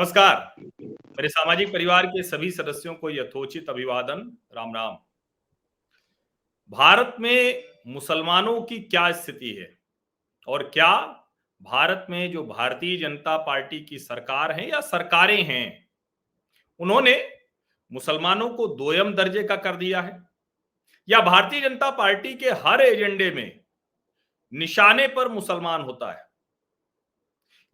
नमस्कार। मेरे सामाजिक परिवार के सभी सदस्यों को यथोचित अभिवादन। राम राम। भारत में मुसलमानों की क्या स्थिति है और क्या भारत में जो भारतीय जनता पार्टी की सरकार है या सरकारें हैं, उन्होंने मुसलमानों को दोयम दर्जे का कर दिया है या भारतीय जनता पार्टी के हर एजेंडे में निशाने पर मुसलमान होता है।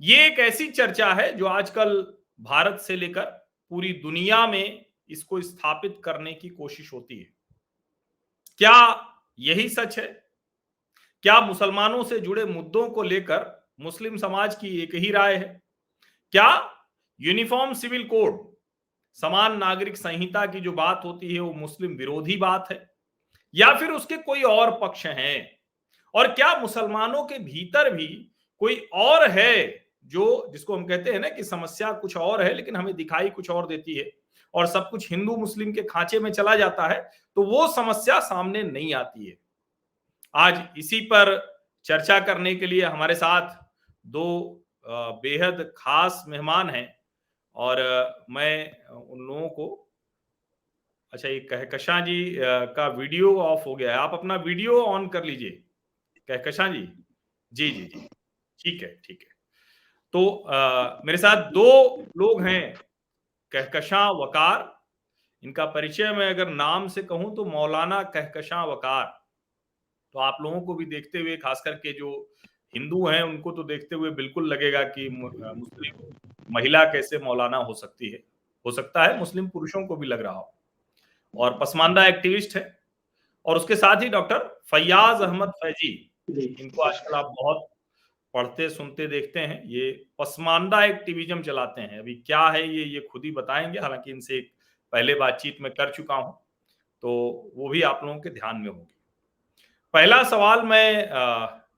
ये एक ऐसी चर्चा है जो आजकल भारत से लेकर पूरी दुनिया में इसको स्थापित करने की कोशिश होती है। क्या यही सच है? क्या मुसलमानों से जुड़े मुद्दों को लेकर मुस्लिम समाज की एक ही राय है? क्या यूनिफॉर्म सिविल कोड, समान नागरिक संहिता की जो बात होती है वो मुस्लिम विरोधी बात है या फिर उसके कोई और पक्ष हैं? और क्या मुसलमानों के भीतर भी कोई और है जो जिसको हम कहते हैं ना कि समस्या कुछ और है लेकिन हमें दिखाई कुछ और देती है और सब कुछ हिंदू मुस्लिम के खांचे में चला जाता है, तो वो समस्या सामने नहीं आती है। आज इसी पर चर्चा करने के लिए हमारे साथ दो बेहद खास मेहमान हैं और मैं उन लोगों को अच्छा, ये कहकशां जी का वीडियो ऑफ हो गया है, आप अपना वीडियो ऑन कर लीजिए कहकशां जी। जी जी जी, ठीक है ठीक है। तो मेरे साथ दो लोग हैं, कहकशां वकार। इनका परिचय मैं अगर नाम से कहूं तो मौलाना कहकशां वकार। तो आप लोगों को भी देखते हुए, खास करके जो हिंदू हैं उनको तो देखते हुए बिल्कुल लगेगा कि मुस्लिम महिला कैसे मौलाना हो सकती है। हो सकता है मुस्लिम पुरुषों को भी लग रहा हो। और पसमानदा एक्टिविस्ट है। और उसके साथ ही डॉक्टर फैयाज अहमद फैजी, इनको आजकल आप बहुत पढ़ते सुनते देखते हैं। ये पसमानदा एक्टिविज्म चलाते हैं। अभी क्या है ये खुद ही बताएंगे, हालांकि इनसे एक पहले बातचीत में कर चुका हूं, तो वो भी आप लोगों के ध्यान में होगी। पहला सवाल मैं,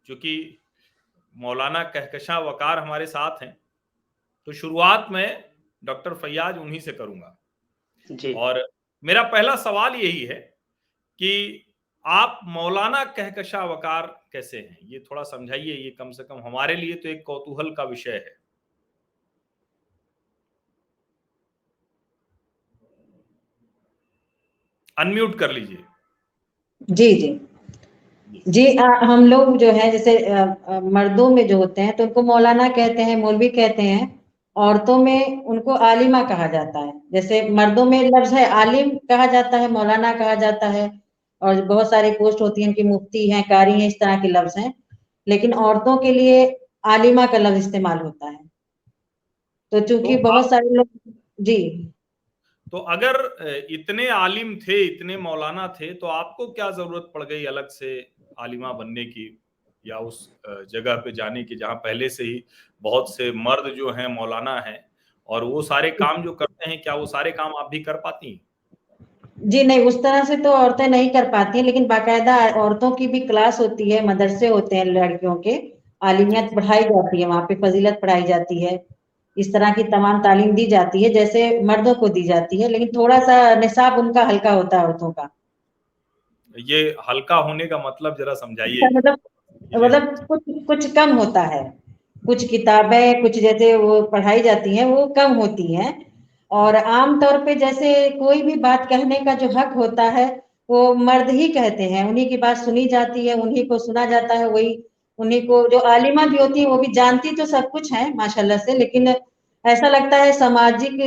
चूंकि मौलाना कहकशां वकार हमारे साथ हैं, तो शुरुआत में डॉक्टर फैयाज उन्हीं से करूंगा जी। और मेरा पहला सवाल यही है कि आप मौलाना कहकशां वकार कैसे हैं, ये थोड़ा समझाइए। ये कम से कम हमारे लिए तो एक कौतूहल का विषय है। अनम्यूट कर लीजिए। जी जी जी। हम लोग जो है जैसे मर्दों में जो होते हैं तो उनको मौलाना कहते हैं, मौलवी कहते हैं। औरतों में उनको आलिमा कहा जाता है। जैसे मर्दों में लफ्ज है आलिम कहा जाता है, मौलाना कहा जाता है, और बहुत सारी पोस्ट होती हैं कि मुफ्ती हैं, कारी हैं, इस तरह के लफ्ज हैं। लेकिन औरतों के लिए आलिमा का लफ्ज इस्तेमाल होता है। तो चूंकि बहुत सारे लोग जी, तो अगर इतने आलिम थे, इतने मौलाना थे, तो आपको क्या जरूरत पड़ गई अलग से आलिमा बनने की या उस जगह पे जाने की जहां पहले से ही बहुत से मर्द जो हैं मौलाना हैं और वो सारे काम जो करते हैं, क्या वो सारे काम आप भी कर पाती हैं? जी नहीं, उस तरह से तो औरतें नहीं कर पाती हैं, लेकिन बाकायदा औरतों की भी क्लास होती है, मदरसे होते हैं लड़कियों के, आलिमियत पढ़ाई जाती है, वहाँ पे फजीलत पढ़ाई जाती है, इस तरह की तमाम तालीम दी जाती है जैसे मर्दों को दी जाती है, लेकिन थोड़ा सा निसाब उनका हल्का होता है औरतों का। ये हल्का होने का मतलब जरा समझाइए। मतलब कुछ कुछ कम होता है। कुछ किताबें, कुछ जैसे वो पढ़ाई जाती हैं वो कम होती हैं, और आम तौर पे जैसे कोई भी बात कहने का जो हक होता है वो मर्द ही कहते हैं, उन्हीं की बात सुनी जाती है, उन्हीं को सुना जाता है, वही उन्हीं को। जो आलिमा भी होती है वो भी जानती तो सब कुछ है माशाल्लाह से, लेकिन ऐसा लगता है सामाजिक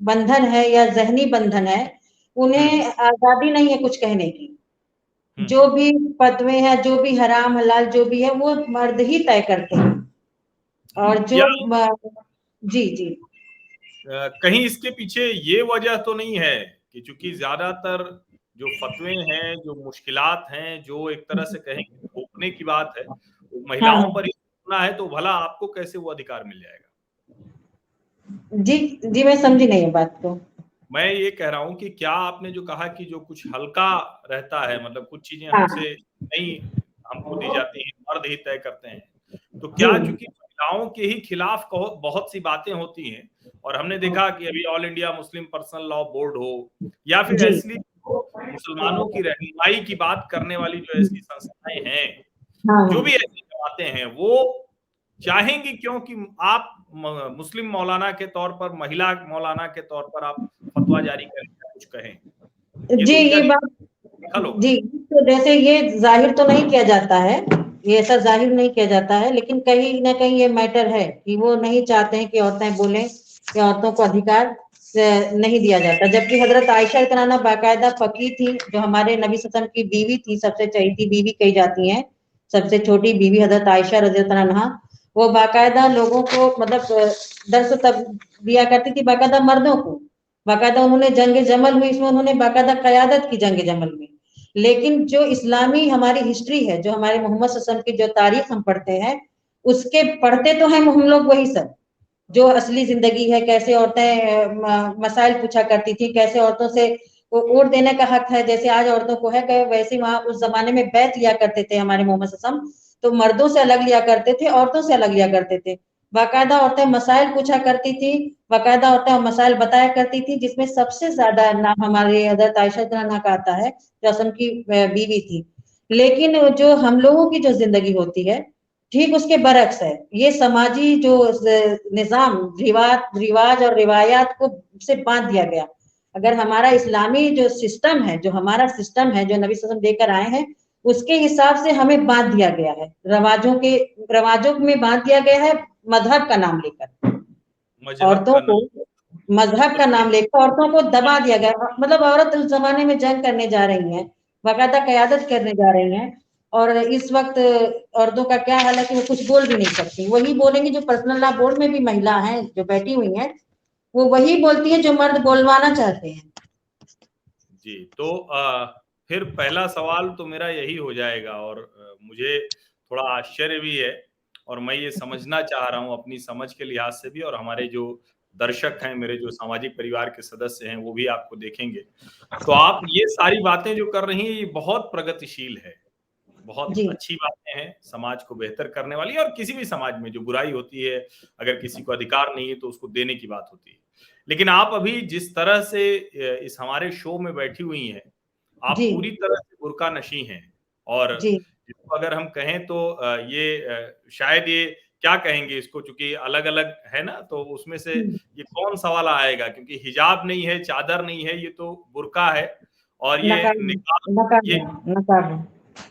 बंधन है या जहनी बंधन है, उन्हें आजादी नहीं है कुछ कहने की। जो भी फतवे हैं, जो भी हराम हलाल जो भी है वो मर्द ही तय करते हैं। और जो जी जी, कहीं इसके पीछे ये वजह तो नहीं है कि चूंकि ज्यादातर जो फतवे हैं, जो मुश्किलात हैं, जो एक तरह से कहें थोपने की बात है, वो महिलाओं पर ही थोपना है, तो भला आपको कैसे वो अधिकार मिल जाएगा? जी जी, मैं समझी नहीं बात को। मैं ये कह रहा हूं कि क्या आपने जो कहा कि जो कुछ हल्का रहता है, मतलब कुछ चीजें हमसे नहीं हमको दी जाती हैं, मर्द ही तय करते हैं, तो क्या चूंकि महिलाओं के ही खिलाफ बहुत सी बातें होती हैं, और हमने देखा कि अभी all India Muslim personal law board हो या फिर ऐसी मुसलमानों की रहनुमाई की बात करने वाली जो ऐसी संस्थाएं हैं, जो भी ऐसी जमातें हैं, वो चाहेंगी क्यों कि आप मुस्लिम मौलाना के तौर पर, महिला मौलाना के तौर पर आप फतवा जारी करें या कुछ कहें, ये जी तो उनका ये बात दखल होगा। जी, तो जैसे ये जाहिर तो नहीं किया जाता है, ये ऐसा जाहिर नहीं किया जाता है, लेकिन कहीं ना कहीं ये मैटर है कि वो नहीं चाहते हैं कि औरतें बोलें, कि औरतों को अधिकार नहीं दिया जाता। जबकि हजरत आयशा इतराना बाकायदा फकीह थी, जो हमारे नबी सल्लल्लाहु अलैहि वसल्लम की बीवी थी, सबसे चहेती बीवी कही जाती हैं, सबसे छोटी बीवी हजरत आयशा रज़ियल्लाहु अन्हा, वो बाकायदा लोगों को मतलब दर्स तब दिया करती थी, बाकायदा मर्दों को। बाकायदा उन्होंने जंग जमल हुई, इसमें उन्होंने बाकायदा कयादत की जंग जमल में। लेकिन जो इस्लामी हमारी हिस्ट्री है, जो हमारे मोहम्मद सल्लल्लाहु अलैहि वसल्लम की जो तारीख हम पढ़ते हैं, उसके पढ़ते तो हैं हम लोग वही सब, जो असली जिंदगी है, कैसे औरतें मसाइल पूछा करती थी, कैसे औरतों से वोट देने का हक है, जैसे आज औरतों को है, वैसे वहां उस जमाने में बैत लिया करते थे हमारे मोहम्मद सल्लल्लाहु अलैहि वसल्लम, तो मर्दों से अलग लिया करते थे, औरतों से अलग लिया करते थे। बाकायदा औरतें मसाइल पूछा करती थी, बाकायदा औरतें मसाइल बताया करती थी, जिसमें सबसे ज्यादा नाम हमारे हजरत आयशा का आता है, जो असम की बीवी थी। लेकिन जो हम लोगों की जो जिंदगी होती है, ठीक उसके बरक्स है, ये समाजी जो निजाम, रिवाज और रिवायात को से बांध दिया गया। अगर हमारा इस्लामी जो सिस्टम है, जो हमारा सिस्टम है, जो नबी सल्लल्लाहु अलैहि वसल्लम लेकर आए हैं, उसके हिसाब से हमें बांध दिया गया है, रवाजों में बांध दिया गया है, मजहब का नाम लेकर मजहब औरतों का को, नाम। मजहब तो का नाम लेकर औरतों को दबा दिया गया। मतलब औरत उस जमाने में जंग करने जा रही है, बाकायदा कयादत करने जा रही हैं, और इस वक्त औरतों का क्या हाल है कि वो कुछ बोल भी नहीं सकती। वही बोलेंगी जो पर्सनल लॉ बोर्ड में भी महिला हैं जो बैठी हुई हैं, वो वही बोलती है जो मर्द बोलवाना चाहते हैं। जी, तो फिर पहला सवाल तो मेरा यही हो जाएगा, और मुझे थोड़ा आश्चर्य भी है, और मैं ये समझना चाह रहा हूँ अपनी समझ के लिहाज से भी, और हमारे जो दर्शक हैं, मेरे जो सामाजिक परिवार के सदस्य हैं, वो भी आपको देखेंगे। तो आप ये सारी बातें जो कर रही हैं, ये बहुत प्रगतिशील है, बहुत जी अच्छी बातें हैं, समाज को बेहतर करने वाली। और किसी भी समाज में जो बुराई होती है, अगर किसी को अधिकार नहीं है तो उसको देने की बात होती है। लेकिन आप अभी जिस तरह से इस हमारे शो में बैठी हुई हैं, आप जी पूरी तरह से बुर्का नशी हैं। और जी इसको अगर हम कहें तो शायद ये क्या कहेंगे इसको, चूंकि अलग अलग है ना, तो उसमें से ये कौन सा वाला आएगा, क्योंकि हिजाब नहीं है, चादर नहीं है, ये तो बुर्का है, और ये नकाब निकाब, नकाब ये नकाब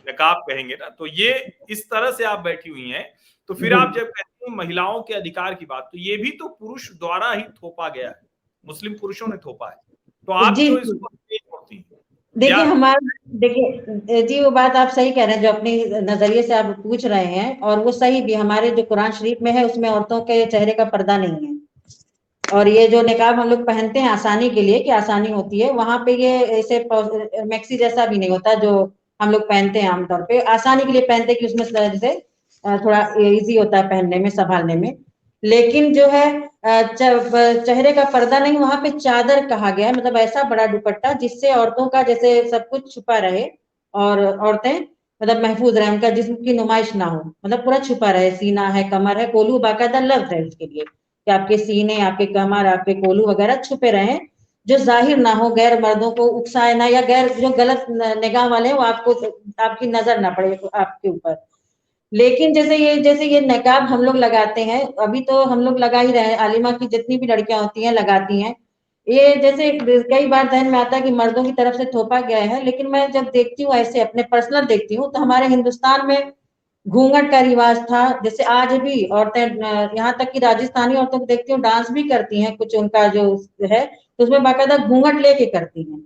नकाब कहेंगे ना। तो ये इस तरह से आप बैठी हुई हैं, तो फिर जी आप जब कहती हैं महिलाओं के अधिकार की बात, तो ये भी तो पुरुष द्वारा ही थोपा गया है, मुस्लिम पुरुषों ने थोपा है। तो आप जी क्यों जी। इसको नहीं छोड़ती हैं? देखिए या हमारा, देखिए जी, वो बात आप सही कह रहे हैं, जो अपने नजरिए से आप पूछ रहे हैं, और वो सही भी, हमारे जो कुरान शरीफ में है उसमें औरतों के चेहरे का पर्दा नहीं है। और ये जो निकाब हम लोग पहनते हैं आसानी के लिए, कि आसानी होती है, वहां पे ये ऐसे मैक्सी जैसा भी नहीं होता जो हम लोग पहनते हैं आमतौर पे, आसानी के लिए पहनते हैं कि उसमें जैसे थोड़ा इजी होता है पहनने में, संभालने में। लेकिन जो है चेहरे का पर्दा नहीं, वहां पे चादर कहा गया है, मतलब ऐसा बड़ा दुपट्टा जिससे औरतों का जैसे सब कुछ छुपा रहे, और औरतें मतलब महफूज रहे, उनका जिस्म की नुमाइश ना हो, मतलब पूरा छुपा रहे, सीना है, कमर है, कोलू, बाकायदा लफ्ज है उसके लिए, कि आपके सीने, आपके कमर, आपके कोलू वगैरह छुपे रहे, जो जाहिर ना हो, गैर मर्दों को उकसाए ना, या गैर जो गलत निगाह वाले हैं वो आपको, आपकी नजर ना पड़े आपके ऊपर। लेकिन जैसे ये नकाब हम लोग लगाते हैं, अभी तो हम लोग लगा ही रहे हैं, आलिमा की जितनी भी लड़कियां होती हैं लगाती हैं। ये जैसे कई बार ध्यान में आता है कि मर्दों की तरफ से थोपा गया है, लेकिन मैं जब देखती हूँ, ऐसे अपने पर्सनल देखती हूँ, तो हमारे हिंदुस्तान में घूंघट का रिवाज था, जैसे आज भी औरतें, यहाँ तक कि राजस्थानी औरतों को देखती हूँ डांस भी करती हैं, कुछ उनका जो है, तो उसमें बाकायदा घूंघट लेके करती हैं।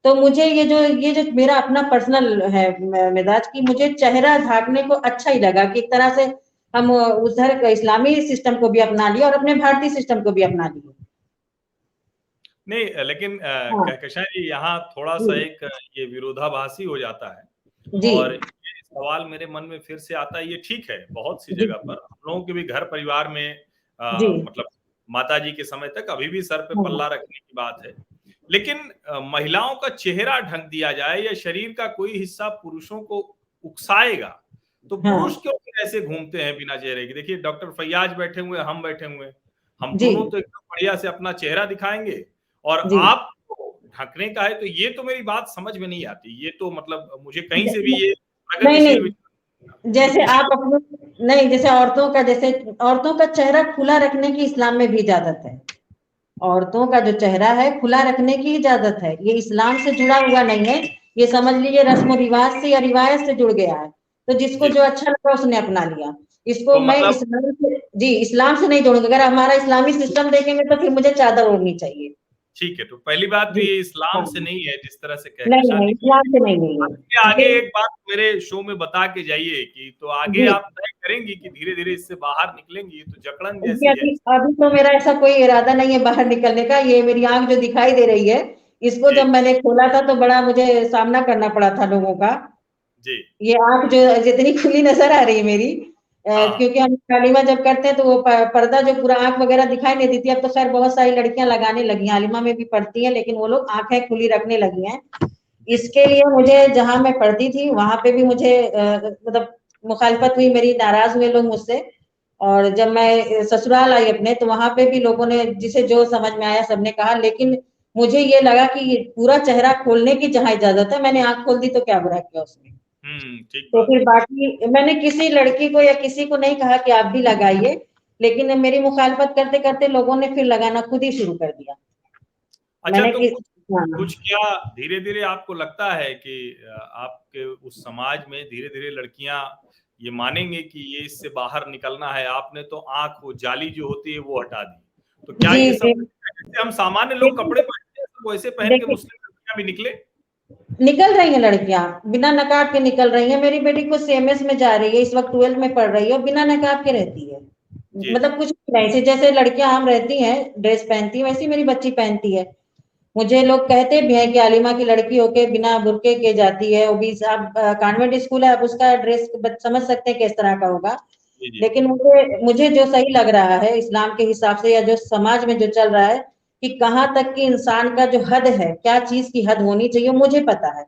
तो मुझे ये जो मेरा अपना पर्सनल है मिजाज, की मुझे चेहरा ढाकने को अच्छा ही लगा, कि एक तरह से हम उधर इस्लामी सिस्टम को भी अपना लिया और अपने भारतीय सिस्टम को भी अपना लिया। नहीं, लेकिन हाँ कहकशां जी, यहाँ थोड़ा सा जी एक ये विरोधाभासी हो जाता है। जी और ये सवाल मेरे मन में फिर से आता है, ये ठीक है, बहुत सी जी जगह पर हम लोगों के भी घर परिवार में जी मतलब माता जी के समय तक अभी भी सर पे हाँ पल्ला रखने की बात है। लेकिन महिलाओं का चेहरा ढक दिया जाए, या शरीर का कोई हिस्सा पुरुषों को उकसाएगा, तो पुरुष हाँ क्यों फिर ऐसे घूमते हैं बिना चेहरे के? देखिए, डॉक्टर फैयाज बैठे हुए, हम बैठे हुए हैं, हम जी दोनों तो एकदम बढ़िया से अपना चेहरा दिखाएंगे, और जी। आप ढकने का है, तो ये तो मेरी बात समझ में नहीं आती। ये तो मतलब मुझे कहीं से भी ये नहीं प्रगतिशील नहीं विचार। जैसे आप अपने, नहीं, जैसे औरतों का चेहरा खुला रखने की इस्लाम में भी इजाजत है। औरतों का जो चेहरा है खुला रखने की इजाजत है, ये इस्लाम से जुड़ा हुआ नहीं है। ये समझ लीजिए रस्म रिवाज से या रिवायत से जुड़ गया है, तो जिसको जी, जो अच्छा लगा उसने अपना लिया। इसको तो मैं मतलब इस्लाम से, जी, इस्लाम से नहीं जोड़ूंगा। अगर हमारा इस्लामी सिस्टम देखेंगे तो फिर मुझे चादर ओढ़नी चाहिए। ठीक है, तो पहली बात तो जी, ये इस्लाम हाँ, से नहीं है जिस तरह से नहीं नहीं, कहकशां निकली। इस्लाम से नहीं नहीं आपके है आगे ये। एक बात मेरे शो में बता के जाइए कि तो आगे जी आप तय करेंगी कि धीरे-धीरे इससे बाहर निकलेंगी, ये तो जकड़न जी, जैसी है। अभी अभी तो मेरा ऐसा कोई इरादा नहीं है बाहर निकलने का। ये मेरी आंख जो दिखाई दे रही है, इसको जी, जब मैंने खोला था तो बड़ा मुझे सामना करना पड़ा था लोगों का। जी। ये आंख जो जितनी खुली नजर आ रही है मेरी, हाँ, क्योंकि हम कालीमा जब करते हैं तो वो पर्दा जो पूरा आंख वगैरह दिखाई नहीं देती। अब तो खैर बहुत सारी लड़कियां लगाने लगी हैं, आलिमा में भी पढ़ती हैं, लेकिन वो लोग आंखें खुली रखने लगी हैं। जी, इसके लिए मुझे, जहां मैं पढ़ती थी वहां पे भी मुझे मतलब मुखालफत हुई मेरी, नाराज हुए लोग मुझसे। और जब मैं ससुराल आई अपने, तो वहां पे भी लोगों ने जिसे जो समझ में आया सबने कहा, लेकिन मुझे ये लगा कि ये पूरा चेहरा खोलने की जहां इजाजत है, मैंने आंख खोल दी तो क्या बुरा किया उसमें। ठीक तो बात फिर है। बाकी मैंने किसी लड़की को या किसी को नहीं कहा कि आप भी लगाइए, लेकिन मेरी मुखालफत करते करते लोगों ने फिर लगाना खुद ही शुरू कर दिया। अच्छा, मैंने तो किस, कुछ हाँ, कुछ क्या धीरे-धीरे आपको लगता है कि आपके उस समाज में धीरे-धीरे लड़कियां ये मानेंगे कि ये इससे बाहर निकलना है? आपने तो आँख वो जाली जो होती है वो हटा दी। तो क्या जी ये जी, सब जैसे हम सामान्य लोग देखिए कपड़े पहनते हैं, सब वैसे पहन के देखिए, मुस्लिम लड़कियां भी निकले? निकल रही हैं लड़कियां, बिना नकाब के निकल रही हैं। मेरी बेटी को सीएमएस में जा रही है, इस वक्त 12th में पढ़ रही है और बिना नकाब के रहती है। जी, जी। मतलब कुछ नहीं, ऐसे जैसे लड़कियां हम रहती हैं ड्रेस पहनती हैं, वैसी मेरी बच्ची पहनती है। मुझे लोग कहते भी हैं कि आलिमा की लड़की होके बिना बुरके के जाती है, वो भी आप कॉन्वेंट स्कूल है, आप उसका ड्रेस समझ सकते हैं किस तरह का होगा। जी, जी। लेकिन मुझे मुझे जो सही लग रहा है इस्लाम के हिसाब से, या जो समाज में जो चल रहा है, कि कहाँ तक कि इंसान का जो हद है, क्या चीज की हद होनी चाहिए, मुझे पता है।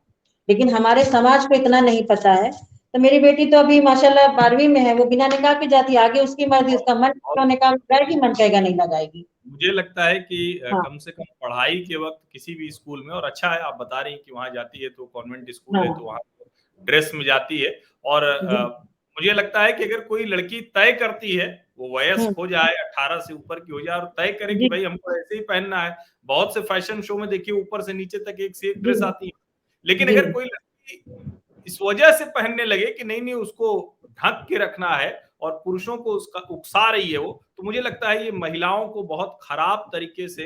लेकिन हमारे समाज को इतना नहीं पता है। तो मेरी बेटी तो अभी माशाल्लाह 12वीं में है, वो बिना निकाह के जाती है, आगे उसकी मर्जी, बहुत उसका मन बहुत कहेगा निकाह लगाएगी, मन कहेगा नहीं लगाएगी। मुझे लगता है कि हाँ कम से कम पढ़ाई के वक़्त किसी भी स्कूल में और अच्छा है आप बता रही हैं कि वहाँ जाती है तो कॉन्वेंट स्कूल है तो हाँ, वहाँ तो ड्रेस में जाती है और जी, मुझे लगता है कि अगर कोई लड़की तय करती है, वो वयस्क हम्म, हो जाए, 18 से ऊपर की हो जाए और तय करे कि जी भई हमको ऐसे ही पहनना है। बहुत से फैशन शो में देखिए ऊपर से नीचे तक एक से एक जी ड्रेस आती है। लेकिन जी अगर कोई लड़की इस वजह से पहनने लगे कि नहीं-नहीं उसको ढक के रखना है और पुरुषों को उसका उकसा रही है वो, तो मुझे लगता है ये महिलाओं को बहुत खराब तरीके से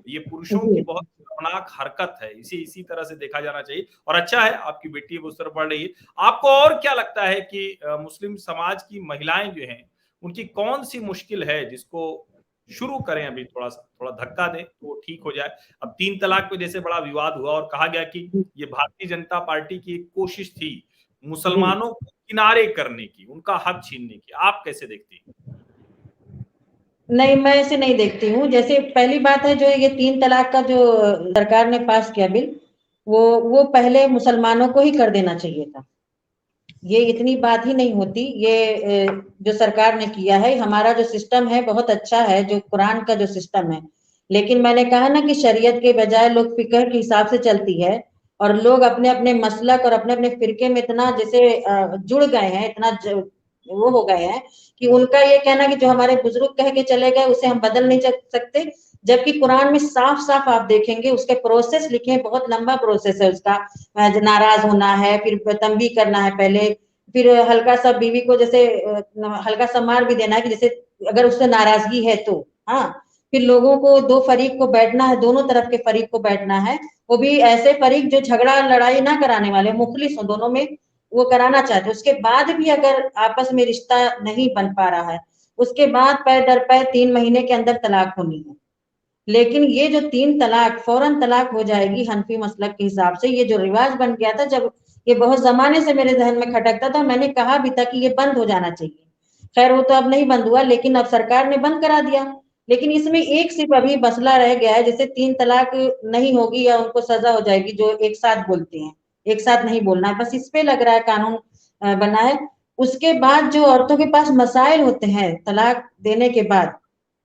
ये पुरुषों की जी बहुत खतरनाक हरकत है। इसी इसी तरह से देखा जाना चाहिए और अच्छा है आपकी बेटी अब उस तरफ बढ़ रही है। आपको और क्या लगता है कि मुस्लिम समाज की महिलाएँ जो हैं, उनकी कौन-सी मुश्किल है जिसको शुरू करें अभी थोड़ा-सा, थोड़ा धक्का दें तो वो ठीक हो जाए? अब 3 तलाक पे जैसे बड़ा विवाद हुआ और कहा गया कि जी ये भारतीय जनता पार्टी की एक कोशिश थी, जी। मुसलमानों को किनारे करने की, उनका हक छीनने की। आप कैसे देखती हैं? नहीं, मैं ऐसे नहीं देखती हूँ। जैसे पहली बात है, जो ये 3 तलाक का जो सरकार ने पास किया बिल, वो पहले मुसलमानों को ही कर देना चाहिए था। ये इतनी बात ही नहीं होती। ये जो सरकार ने किया है, हमारा जो सिस्टम है बहुत अच्छा है, जो कुरान का जो सिस्टम है। लेकिन मैंने कहा ना कि शरीयत के बजाय लोग फिक्र के हिसाब से चलती है, और लोग अपने अपने मसलक और अपने अपने फिरके में इतना जैसे जुड़ गए हैं, इतना वो हो गए हैं कि उनका ये कहना कि जो हमारे बुजुर्ग कह के चले गए उसे हम बदल नहीं सकते। जबकि कुरान में साफ साफ आप देखेंगे, उसके प्रोसेस लिखे हैं, बहुत लंबा प्रोसेस है उसका। नाराज होना है, फिर तंबी करना है पहले, फिर हल्का सा बीवी को जैसे हल्का सा मार भी देना है कि जैसे अगर उससे नाराजगी है तो, हाँ। फिर लोगों को, दो फरीक को बैठना है, दोनों तरफ के फरीक को बैठना है, वो भी ऐसे फरीक जो झगड़ा लड़ाई ना कराने वाले, मुखलिस हो दोनों में, वो कराना चाहते। उसके बाद भी अगर आपस में रिश्ता नहीं बन पा रहा है, उसके बाद पैर दर पैर 3 महीने के अंदर तलाक होनी है। लेकिन ये जो 3 तलाक फौरन तलाक हो जाएगी हनफी मसलक के हिसाब से, ये जो रिवाज बन गया था, जब ये बहुत जमाने से मेरे जहन में खटकता था, मैंने कहा भी था कि ये बंद हो जाना चाहिए। खैर वो तो अब नहीं बंद हुआ, लेकिन अब सरकार ने बंद करा दिया। लेकिन इसमें एक सिर्फ अभी मसला रह गया है, जैसे 3 तलाक नहीं होगी या उनको सजा हो जाएगी, जो एक साथ बोलते हैं, एक साथ नहीं बोलना है, बस इस पे लग रहा है कानून बना है। उसके बाद जो औरतों के पास मसाइल होते हैं तलाक देने के बाद,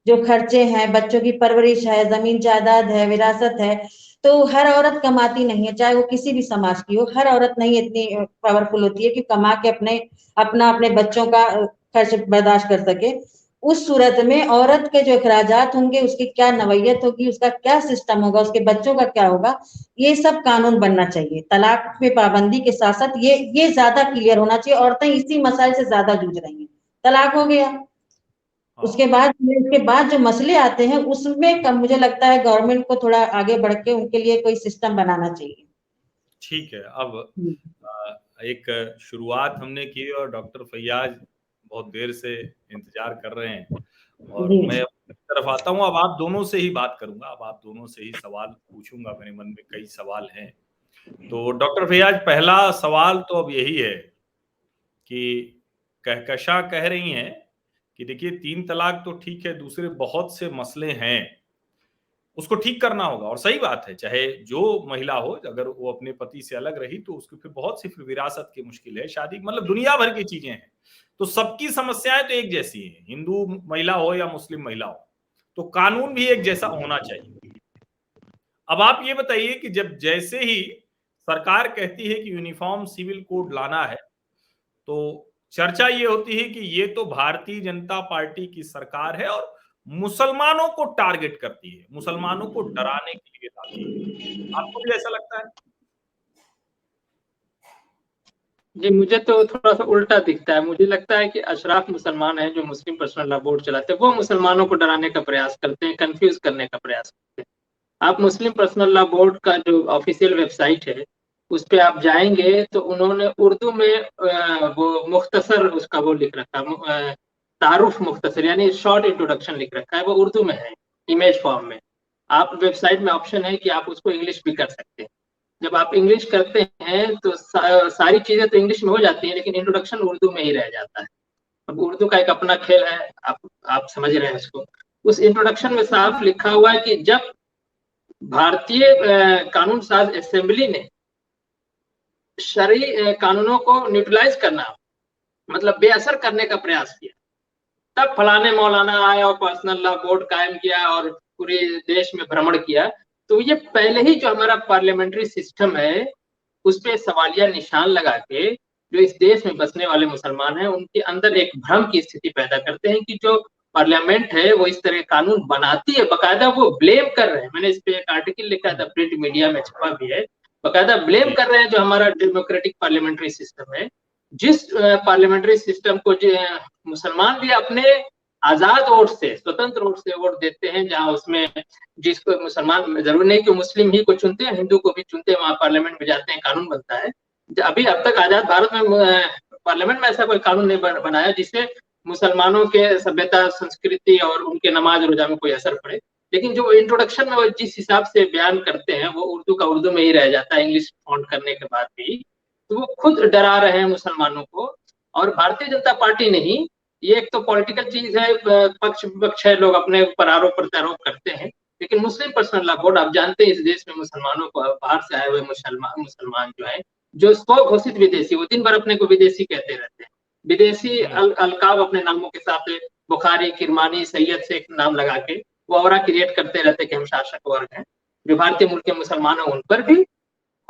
जो खर्चे हैं, बच्चों की परवरिश है, जमीन जायदाद है, विरासत है, तो हर औरत कमाती नहीं है, चाहे वो किसी भी समाज की हो, हर औरत नहीं इतनी पावरफुल होती है कि कमा के अपने बच्चों का खर्च बर्दाश्त कर सके। उस सूरत में औरत के जो अखराजात होंगे, उसकी क्या नवैयत होगी, उसका क्या सिस्टम होगा, उसके बच्चों का क्या होगा, ये सब कानून बनना चाहिए। तलाक पे पाबंदी के साथ साथ ये ज्यादा क्लियर होना चाहिए। औरतें इसी मसाइल से ज्यादा जूझ रही हैं। तलाक हो गया, उसके बाद जो मसले आते हैं उसमें मुझे लगता है गवर्नमेंट को थोड़ा आगे बढ़ के उनके लिए कोई सिस्टम बनाना चाहिए। ठीक है। अब एक शुरुआत हमने की और डॉक्टर फैयाज बहुत देर से इंतजार कर रहे हैं और मैं अपनी तरफ आता हूँ। अब आप दोनों से ही बात करूंगा, अब आप दोनों से ही सवाल पूछूंगा, मेरे मन में कई सवाल हैं। तो डॉक्टर फैयाज, पहला सवाल तो अब यही है कि कहकशा कह रही हैं कि देखिए 3 तलाक तो ठीक है, दूसरे बहुत से मसले हैं, उसको ठीक करना होगा। और सही बात है, चाहे जो महिला हो, अगर वो अपने पति से अलग रही तो उसको फिर बहुत सी फिर विरासत की मुश्किल है, शादी, मतलब दुनिया भर की चीजें हैं। तो सबकी समस्याएं तो एक जैसी हैं, हिंदू महिला हो या मुस्लिम महिला हो, तो कानून भी एक जैसा होना चाहिए। अब आप ये बताइए कि जब जैसे ही सरकार कहती है कि यूनिफॉर्म सिविल कोड लाना है, तो चर्चा ये होती है कि ये तो भारतीय जनता पार्टी की सरकार है और मुसलमानों को टारगेट करती है, मुसलमानों को डराने के लिए लाती है। आपको भी ऐसा लगता है? जी, मुझे तो थोड़ा सा उल्टा दिखता है। मुझे लगता है कि अशराफ मुसलमान हैं जो मुस्लिम पर्सनल लॉ बोर्ड चलाते हैं, वो मुसलमानों को डराने का प्रयास करते हैं, कंफ्यूज करने का प्रयास करते हैं। आप मुस्लिम पर्सनल लॉ बोर्ड का जो ऑफिशियल वेबसाइट है उस पे आप जाएंगे तो उन्होंने उर्दू में वो मुख्तसर उसका वो लिख रखा है, तारुफ मुख्तसर यानी शॉर्ट इंट्रोडक्शन लिख रखा है, वो उर्दू में है, इमेज फॉर्म में। आप वेबसाइट में ऑप्शन है कि आप उसको इंग्लिश भी कर सकते हैं। जब आप इंग्लिश करते हैं तो सारी चीजें तो इंग्लिश में हो जाती हैं, लेकिन इंट्रोडक्शन उर्दू में ही रह जाता है। अब उर्दू का एक अपना खेल है, आप समझ रहे हैं उसको। उस इंट्रोडक्शन में साफ लिखा हुआ है कि जब भारतीय कानून साज असेंबली ने शरई कानूनों को न्यूट्रलाइज करना, मतलब बेअसर करने का प्रयास किया, तब फलाने मौलाना आए और पर्सनल लॉ बोर्ड कायम किया और पूरे देश में भ्रमण किया। तो ये पहले ही जो हमारा पार्लियामेंट्री सिस्टम है उस पे सवालिया निशान लगा के जो इस देश में बसने वाले मुसलमान हैं उनके अंदर एक भ्रम की स्थिति पैदा करते हैं कि जो पार्लियामेंट है वो इस तरह कानून बनाती है। बकायदा वो ब्लेम कर रहे हैं, मैंने इस पे एक आर्टिकल लिखा था, प्रिंट मीडिया में छपा भी है, बकायदा ब्लेम कर रहे हैं जो हमारा डेमोक्रेटिक पार्लियामेंट्री सिस्टम है। जिस पार्लियामेंट्री सिस्टम को मुसलमान भी अपने आजाद वोट से, स्वतंत्र वोट से वोट देते हैं, जहां उसमें जिसको मुसलमान, जरूरी नहीं कि मुस्लिम ही को चुनते हैं, हिंदू को भी चुनते हैं, वहां पार्लियामेंट में जाते हैं, कानून बनता है। अभी अब तक आजाद भारत में पार्लियामेंट में ऐसा कोई कानून नहीं बनाया जिससे मुसलमानों के सभ्यता, संस्कृति और उनके नमाज रोजा में कोई असर पड़े। लेकिन जो इंट्रोडक्शन में वो जिस हिसाब से बयान करते हैं वो उर्दू का उर्दू में ही रह जाता है, इंग्लिश फॉन्ट करने के बाद भी। तो वो खुद डरा रहे हैं मुसलमानों को। और भारतीय जनता पार्टी नहीं, ये एक तो पॉलिटिकल चीज है, पक्ष विपक्ष है, लोग अपने ऊपर आरोप प्रत्यारोप करते हैं। लेकिन मुस्लिम पर्सनल लॉ बोर्ड, आप जानते हैं इस देश में मुसलमानों को, बाहर से आए हुए मुसलमान जो है, जो स्व घोषित विदेशी, वो दिन भर अपने को विदेशी कहते रहते हैं, विदेशी अलकाब अपने नामों के साथ बुखारी, किरमानी, सैयद से एक नाम लगा के वो औरा क्रिएट करते रहते कि हम शासक वर्ग हैं। जो भारतीय मूल के मुसलमान हैं उन पर भी,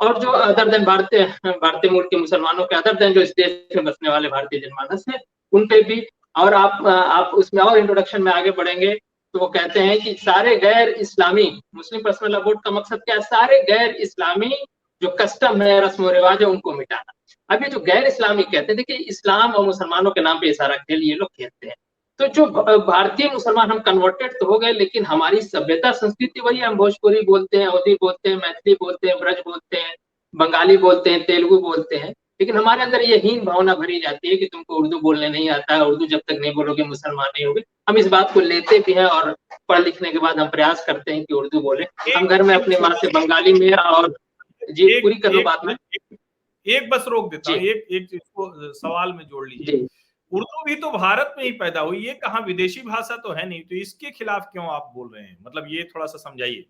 और जो अदर देन भारतीय मूल के मुसलमानों के अदर देन जो इस देश में बसने वाले भारतीय जनमानस है उन पे भी। और आप उसमें और इंट्रोडक्शन में आगे बढ़ेंगे तो वो कहते हैं कि सारे गैर इस्लामी, मुस्लिम पर्सनल लॉ बोर्ड का मकसद क्या है, सारे गैर इस्लामी जो कस्टम है, रस्म रिवाज है, उनको मिटाना। अब ये जो गैर इस्लामी कहते हैं, देखिए इस्लाम और मुसलमानों के नाम पे ये सारा खेल ये लोग खेलते हैं। तो जो भारतीय मुसलमान, हम कन्वर्टेड तो हो गए, लेकिन हमारी सभ्यता संस्कृति वही है। हम भोजपुरी बोलते हैं, अवधी बोलते हैं, मैथिली बोलते हैं, ब्रज बोलते हैं, बंगाली बोलते हैं, तेलुगु बोलते हैं, लेकिन हमारे अंदर ये हीन भावना भरी जाती है कि तुमको उर्दू बोलने नहीं आता है, उर्दू जब तक नहीं बोलोगे मुसलमान नहीं होगे। हम इस बात को लेते भी हैं और पढ़ लिखने के बाद हम प्रयास करते हैं कि उर्दू बोले। हम घर में अपनी माँ से बंगाली में, और जी पूरी कर लो बात में, एक बस रोक देता हूँ, एक इसको सवाल में जोड़ लीजिए। उर्दू भी तो भारत में ही पैदा हुई, ये कहाँ विदेशी भाषा तो है नहीं, तो इसके खिलाफ क्यों आप बोल रहे हैं, मतलब ये थोड़ा सा समझाइए।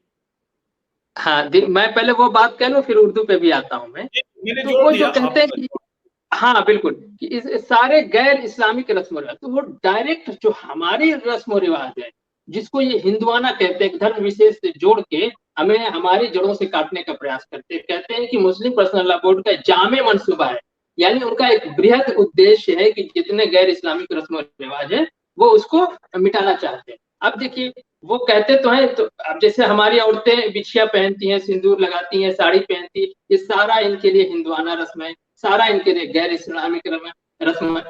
हाँ, मैं पहले वो बात कह लूं फिर उर्दू पे भी आता हूँ मैं। तो वो जो कहते हैं कि हाँ बिल्कुल, कि इस सारे गैर इस्लामिक रस्म रिवाज, तो वो डायरेक्ट जो हमारी रस्म रिवाज है जिसको ये हिंदुआना कहते हैं, धर्म विशेष से जोड़ के हमें हमारी जड़ों से काटने का प्रयास करते हैं। कहते हैं कि मुस्लिम पर्सनल लॉ बोर्ड का जामे मंसूबा है, यानी उनका एक बृहद उद्देश्य है कि जितने गैर इस्लामिक रस्म रिवाज है वो उसको मिटाना चाहते हैं। अब देखिए, वो कहते तो हैं, तो अब जैसे हमारी औरतें बिछिया पहनती हैं, सिंदूर लगाती हैं, साड़ी पहनती है, ये सारा इनके लिए हिंदुआना रस्म है, सारा इनके लिए गैर इस्लामिक रस्म है।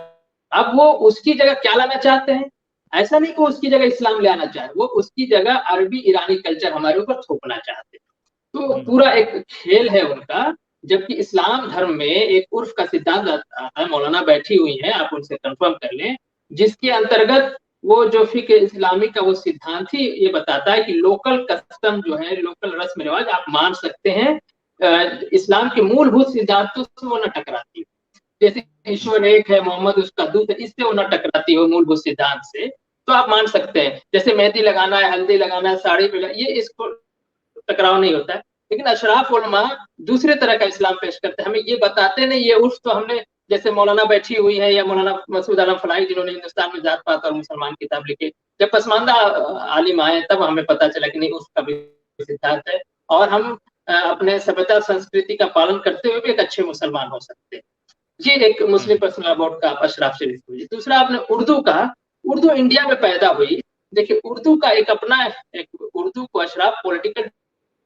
अब वो उसकी जगह क्या लाना चाहते हैं? ऐसा नहीं कि वो उसकी जगह इस्लाम ले आना चाहे, वो उसकी जगह अरबी ईरानी कल्चर हमारे ऊपर थोपना चाहते हैं। तो पूरा एक खेल है उनका। जबकि इस्लाम धर्म में एक उर्फ का सिद्धांत आता है, मौलाना बैठी हुई है, आप उनसे कंफर्म कर लें, जिसके अंतर्गत वो जो फिक्र इस्लामी का वो सिद्धांत ही ये बताता है कि लोकल कस्टम जो है, लोकल रस्म रिवाज आप मान सकते हैं, इस्लाम के मूलभूत सिद्धांतों से वो न टकराती है। जैसे ईश्वर एक है, मोहम्मद उसका दूत है, इससे वो न टकराती हो मूलभूत सिद्धांत से, तो आप मान सकते हैं। जैसे मेहंदी लगाना है, हल्दी लगाना है, साड़ी पे ये इसको टकराव नहीं होता है। लेकिन अशराफ उलमा दूसरे तरह का इस्लाम पेश करते हैं, हमें ये बताते नहीं, ये उर्फ तो हमने, जैसे मौलाना बैठी हुई है या मौलाना मसूद आलम फलाही जिन्होंने हिंदुस्तान में जात पात और मुसलमान किताब लिखे, जब पसमानदा आलिम आए तब हमें पता चला कि नहीं, उर्फ का भी सिद्धांत है और हम अपने सभ्यता संस्कृति का पालन करते हुए भी एक अच्छे मुसलमान हो सकते हैं। ये एक मुस्लिम पर्सनल लॉ बोर्ड का अशराफ शरीफ हुई। दूसरा आपने उर्दू कहा, उर्दू इंडिया में पैदा हुई। देखिए, उर्दू का एक अपना, एक उर्दू को अशराफ पॉलिटिकल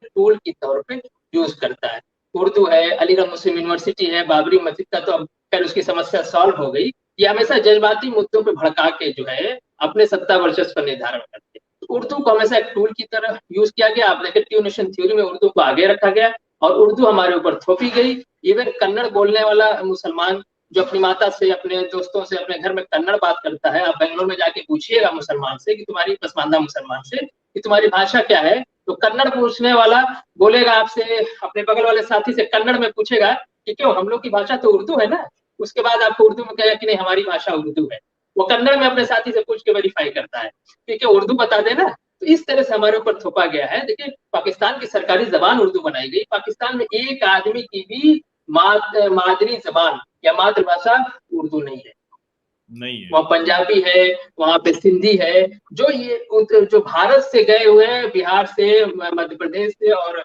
टूल के तौर पे यूज करता है। उर्दू है, अलीगढ़ मुस्लिम यूनिवर्सिटी है, बाबरी मस्जिद का तो अब खैर उसकी समस्या सॉल्व हो गई। ये हमेशा जज्बाती मुद्दों पे भड़का के जो है अपने सत्ता वर्चस्व का निर्धारण करते हैं। तो उर्दू को हमेशा एक टूल की तरह यूज किया गया। आप देखें, ट्यूनेशन थ्योरी में उर्दू को आगे रखा गया और उर्दू हमारे ऊपर थोपी गई। इवन कन्नड़ बोलने वाला मुसलमान जो अपनी माता से, अपने दोस्तों से, अपने घर में कन्नड़ बात करता है, आप बेंगलोर में जाके पूछिएगा मुसलमान से कि तुम्हारी पसमानदा मुसलमान से कि तुम्हारी भाषा क्या है, तो कन्नड़ पूछने वाला बोलेगा आपसे, अपने बगल वाले साथी से कन्नड़ में पूछेगा कि क्यों, हम लोग की भाषा तो उर्दू है ना। उसके बाद आपको उर्दू में कहेगा कि नहीं, हमारी भाषा उर्दू है। वो कन्नड़ में अपने साथी से पूछ के वेरीफाई करता है कि क्या उर्दू बता देना। तो इस तरह से हमारे ऊपर थोपा गया है। देखिए, पाकिस्तान की सरकारी जबान उर्दू बनाई गई। पाकिस्तान में एक आदमी की भी मादरी जबान या मातृभाषा उर्दू नहीं है, नहीं है। वहाँ पंजाबी है, वहाँ पे सिंधी है। जो भारत से गए हुए हैं, बिहार से, मध्य प्रदेश से और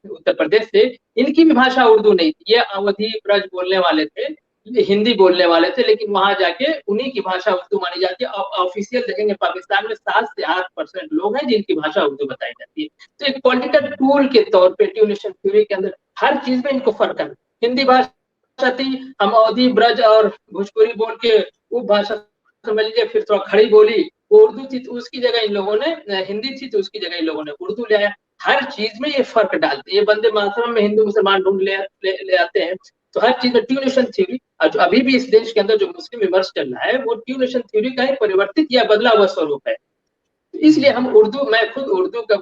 उत्तर प्रदेश से, इनकी भी भाषा उर्दू नहीं थी। ये अवधी ब्रज बोलने वाले थे, हिंदी बोलने वाले थे, लेकिन वहां जाके उन्हीं की भाषा उर्दू मानी जाती है। ऑफिशियल देखेंगे पाकिस्तान में 7 से 8% लोग हैं जिनकी भाषा उर्दू बताई जाती है। तो एक पॉलिटिकल टूल के तौर पे ट्यूनेशन थ्योरी के अंदर हर चीज में इनको फर्क है। हिंदी भाषा थी, हम अवधी ब्रज और भोजपुरी बोल के वो भाषा समझ लीजिए, फिर थोड़ा खड़ी बोली, वो उर्दू थी तो उसकी जगह इन लोगों ने, हिंदी थी तो उसकी जगह इन लोगों ने उर्दू ले आया। हर चीज में ये फर्क डालते हैं। ये बंदे मातरम में हिंदू मुसलमान ढूंढ ले आते हैं। तो हर चीज में ट्यूनेशन थ्योरी, और जो अभी भी इस देश के अंदर जो मुस्लिम विमर्श चल रहा है वो ट्यूनेशन थ्योरी का ही परिवर्तित या बदला हुआ स्वरूप है। इसलिए हम उर्दू, मैं खुद उर्दू का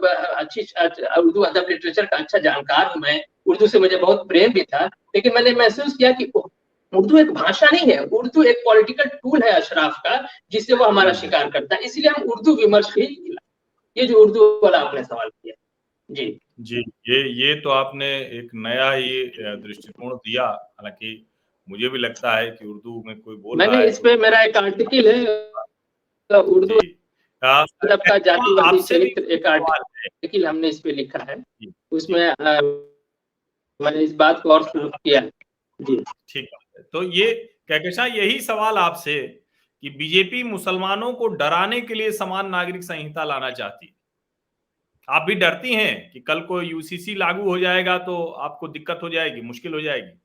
उर्दू अदब लिटरेचर का अच्छा जानकार हूँ। मैं उर्दू से मुझे बहुत प्रेम भी था, लेकिन मैंने महसूस किया कि उर्दू एक भाषा नहीं है, उर्दू एक पॉलिटिकल टूल है अशराफ का, जिससे वो हमारा शिकार करता है। इसलिए हम उर्दू विमर्श ही, ये जो उर्दू वाला आपने सवाल किया। जी, ये तो आपने एक नया ही दृष्टिकोण दिया। हालांकि मुझे भी लगता है कि उर्दू में कोई बोल रहा है, मैंने इस पे मेरा एक आर्टिकल है, उर्दू अदब का जातिवादी चरित्र, एक आर्टिकल हमने इस पे लिखा है। उसमें मैंने इस बात को और शुरू किया। जी, ठीक है। तो ये कहकशां, यही सवाल आपसे कि बीजेपी मुसलमानों को डराने के लिए समान नागरिक संहिता लाना चाहती है। आप भी डरती हैं कि कल को यूसीसी लागू हो जाएगा तो आपको दिक्कत हो जाएगी, मुश्किल हो जाएगी?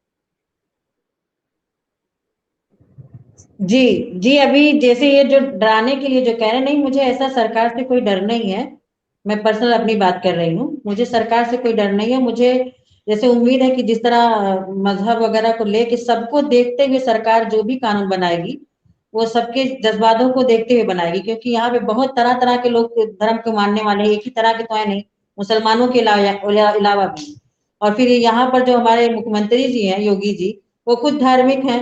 जी, अभी जैसे ये जो डराने के लिए जो कह रहे हैं, नहीं, मुझे ऐसा सरकार से कोई डर नहीं है। मैं पर्सनल अपनी बात कर रही हूँ, मुझे सरकार से कोई डर नहीं है। मुझे जैसे उम्मीद है कि जिस तरह मजहब वगैरह को लेके सबको देखते हुए सरकार जो भी कानून बनाएगी वो सबके जज्बातों को देखते हुए बनाएगी, क्योंकि यहाँ पे बहुत तरह तरह के लोग धर्म को मानने वाले हैं, एक ही तरह के तो है नहीं, मुसलमानों के अलावा भी। और फिर यहाँ पर जो हमारे मुख्यमंत्री जी हैं, योगी जी, वो खुद धार्मिक हैं,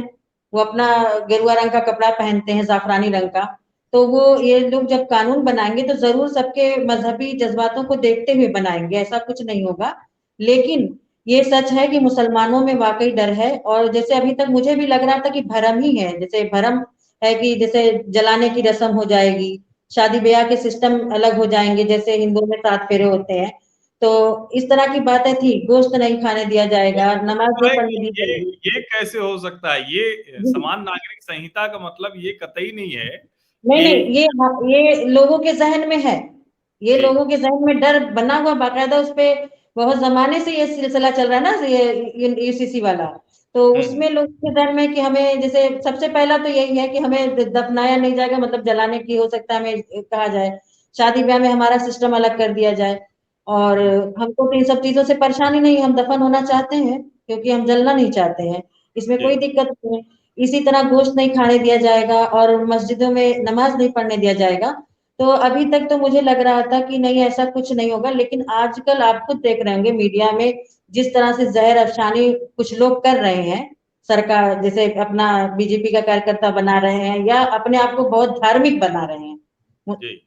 वो अपना गेरुआ रंग का कपड़ा पहनते हैं, जाफरानी रंग का। तो वो ये लोग जब कानून बनाएंगे तो जरूर सबके मजहबी जज्बातों को देखते हुए बनाएंगे, ऐसा कुछ नहीं होगा। लेकिन ये सच है कि मुसलमानों में वाकई डर है। और जैसे अभी तक मुझे भी लग रहा था कि भरम ही है, जैसे भरम है कि जैसे जलाने की रस्म हो जाएगी, शादी ब्याह के सिस्टम अलग हो जाएंगे, जैसे हिंदुओं में 7 फेरे होते हैं, तो इस तरह की बातें थी, गोश्त नहीं खाने दिया जाएगा, नमाज नहीं पढ़ने दी जाएगी। ये कैसे हो सकता है? ये समान नागरिक संहिता का मतलब ये कतई नहीं है नहीं नहीं, कि ये लोगों के जहन में है, ये जी लोगों के जहन में डर बना हुआ, बाकायदा उस पे बहुत जमाने से ये सिलसिला चल रहा है ना, ये यूसीसी वाला। तो हम्म उसमें लोगों के जहन में कि हमें, जैसे सबसे पहला तो यही है कि हमें दफनाया नहीं जाएगा, मतलब जलाने की हो सकता है हमें कहा जाए, शादी ब्याह में हमारा सिस्टम अलग कर दिया जाए। और हमको तो इन सब चीजों से परेशानी नहीं, हम दफन होना चाहते हैं क्योंकि हम जलना नहीं चाहते हैं, इसमें जी कोई दिक्कत नहीं है। इसी तरह गोश्त नहीं खाने दिया जाएगा और मस्जिदों में नमाज नहीं पढ़ने दिया जाएगा। तो अभी तक तो मुझे लग रहा था कि नहीं, ऐसा कुछ नहीं होगा, लेकिन आजकल आप खुद देख रहे होंगे मीडिया में जिस तरह से जहर अफसानी कुछ लोग कर रहे हैं, सरकार जैसे अपना बीजेपी का कार्यकर्ता बना रहे हैं या अपने आप को बहुत धार्मिक बना रहे हैं, जी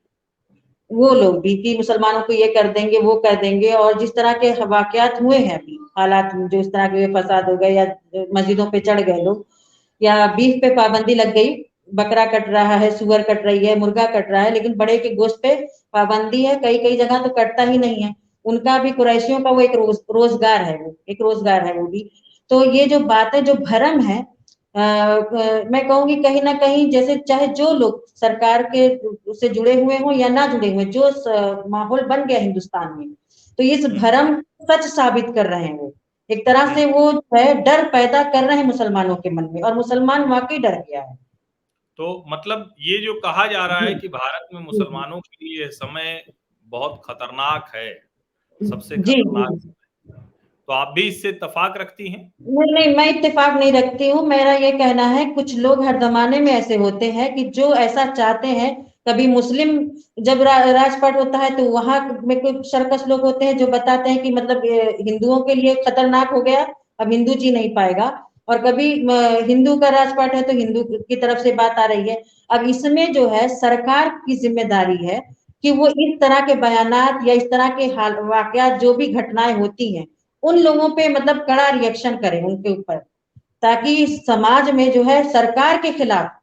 वो लोग भी कि मुसलमानों को ये कर देंगे वो कर देंगे। और जिस तरह के वाकयात हुए हैं अभी हालात, जो इस तरह के फसाद हो गए या मस्जिदों पे चढ़ गए लोग, या बीफ पे पाबंदी लग गई, बकरा कट रहा है, सुअर कट रही है, मुर्गा कट रहा है, लेकिन बड़े के गोश्त पे पाबंदी है, कई कई जगह तो कटता ही नहीं है। उनका भी कुरैशियों का वो एक रोजगार है, वो एक रोजगार है वो भी। तो ये जो बातें, जो भरम है, मैं कहूंगी कहीं ना कहीं, जैसे चाहे जो लोग सरकार के से जुड़े हुए हों या ना जुड़े हुए, जो माहौल बन गया हिंदुस्तान में, तो इस भरम सच साबित कर रहे हैं वो। एक तरह से वो जो है डर पैदा कर रहे हैं मुसलमानों के मन में, और मुसलमान वाकई डर गया है। तो मतलब ये जो कहा जा रहा है जी कि भारत में जी मुसलमानों के लिए यह समय बहुत खतरनाक है, सबसे जी जी। खतरनाक समय, तो आप भी इससे इत्तेफाक रखती हैं? नहीं नहीं, मैं इत्तेफाक नहीं रखती हूँ। मेरा ये कहना है, कुछ लोग हर जमाने में ऐसे होते हैं कि जो ऐसा चाहते हैं। कभी मुस्लिम जब राजपाट होता है तो वहां में कुछ सर्कस लोग होते हैं जो बताते हैं कि मतलब हिंदुओं के लिए खतरनाक हो गया, अब हिंदू जी नहीं पाएगा। और कभी हिंदू का राजपाट है तो हिंदू की तरफ से बात आ रही है। अब इसमें जो है सरकार की जिम्मेदारी है कि वो इस तरह के बयानात या इस तरह के हाल वाकयात, जो भी घटनाएं होती हैं, उन लोगों पे मतलब कड़ा रिएक्शन करें उनके ऊपर, ताकि समाज में जो है सरकार के खिलाफ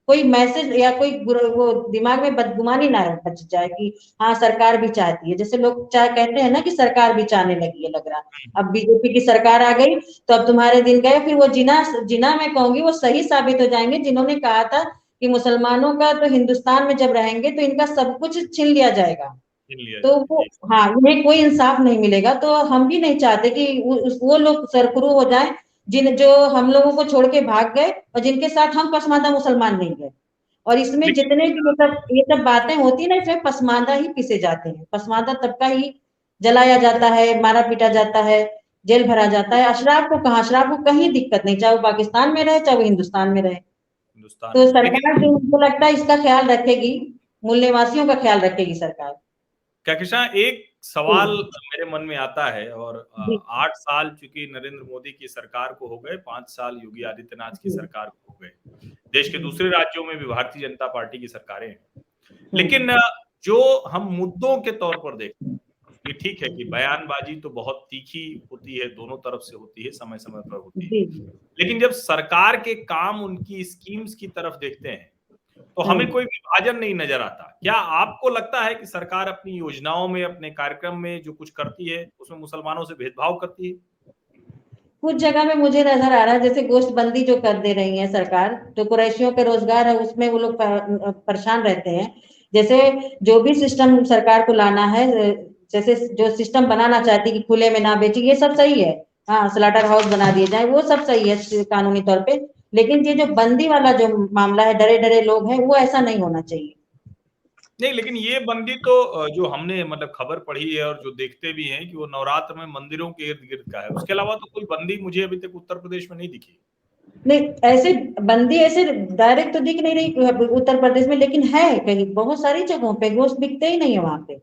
कोई मैसेज या कोई वो दिमाग में बदगुमानी ना बच जाए कि हाँ सरकार भी चाहती है। जैसे लोग चाहे कहते हैं ना कि सरकार भी चाहने लगी है, लग रहा अब बीजेपी की सरकार आ गई तो अब तुम्हारे दिन गए। फिर वो जिना जिना मैं कहूंगी वो सही साबित हो जाएंगे, जिन्होंने कहा था कि मुसलमानों का तो हिंदुस्तान में जब रहेंगे तो इनका सब कुछ छीन लिया जाएगा। छीन लिया तो जाएगा वो, जी हाँ, उन्हें कोई इंसाफ नहीं मिलेगा। तो हम भी नहीं चाहते कि वो लोग सरखुरू हो जाएं, जो हम लोगों को छोड़ के भाग गए और जिनके साथ हम पसमानदा मुसलमान नहीं गए। और इसमें लेकिन जितने भी ये सब बातें होती है ना, इसमें पसमानदा ही पीसे जाते हैं, पसमानदा तबका ही जलाया जाता है, मारा पीटा जाता है, जेल भरा जाता है। अशराफ को कहाँ, अशराफ को कहीं दिक्कत नहीं, चाहे वो पाकिस्तान में रहे चाहे वो हिंदुस्तान में रहे। हिंदुस्तान तो में लेकिन सरकार जो, मुझको लगता है इसका ख्याल रखेगी, मूल निवासियों का ख्याल रखेगी सरकार। कहकशां एक जी सवाल मेरे मन में आता है और जी 8 साल चूंकि नरेंद्र मोदी की सरकार को हो गए, 5 साल योगी आदित्यनाथ की जी सरकार को हो गए, देश के दूसरे राज्यों में भी भारतीय जनता पार्टी की सरकारें हैं। हम्म, लेकिन जो हम मुद्दों के तौर पर देखते हैं, ये ठीक है कि बयानबाजी तो बहुत तीखी होती है, दोनों तरफ से होती है, समय समय पर होती है, जी लेकिन जब सरकार के काम, उनकी स्कीम्स की तरफ देखते हैं तो हमें हम्म। कोई विभाजन नहीं नजर आता। क्या आपको लगता है कि सरकार अपनी योजनाओं में, अपने कार्यक्रम में जो कुछ करती है उसमें मुसलमानों से भेदभाव करती है? कुछ जगह में मुझे नजर आ रहा है, जैसे गोश्तबंदी जो कर दे रही है सरकार, जो कुरैशियों के रोजगार है उसमें वो लोग परेशान रहते हैं। जैसे जो भी सिस्टम सरकार को लाना है, जैसे जो सिस्टम बनाना चाहती है कि खुले में ना बेचे, ये सब सही है। हाँ, स्लाटर हाउस बना दिए जाए, वो सब सही है कानूनी तौर पे। लेकिन ये जो बंदी वाला जो मामला है, डरे डरे लोग हैं, वो ऐसा नहीं होना चाहिए। नहीं, लेकिन ये बंदी तो जो हमने मतलब खबर पढ़ी है और जो देखते भी हैं कि वो नवरात्र में मंदिरों के इर्द गिर्द का है, उसके अलावा तो कोई बंदी मुझे अभी तक उत्तर प्रदेश में नहीं दिखी। नहीं, ऐसे बंदी ऐसे डायरेक्ट तो दिख नहीं रही उत्तर प्रदेश में, लेकिन है कहीं बहुत सारी जगहों पे गोश्त बिकते ही नहीं है वहां पे।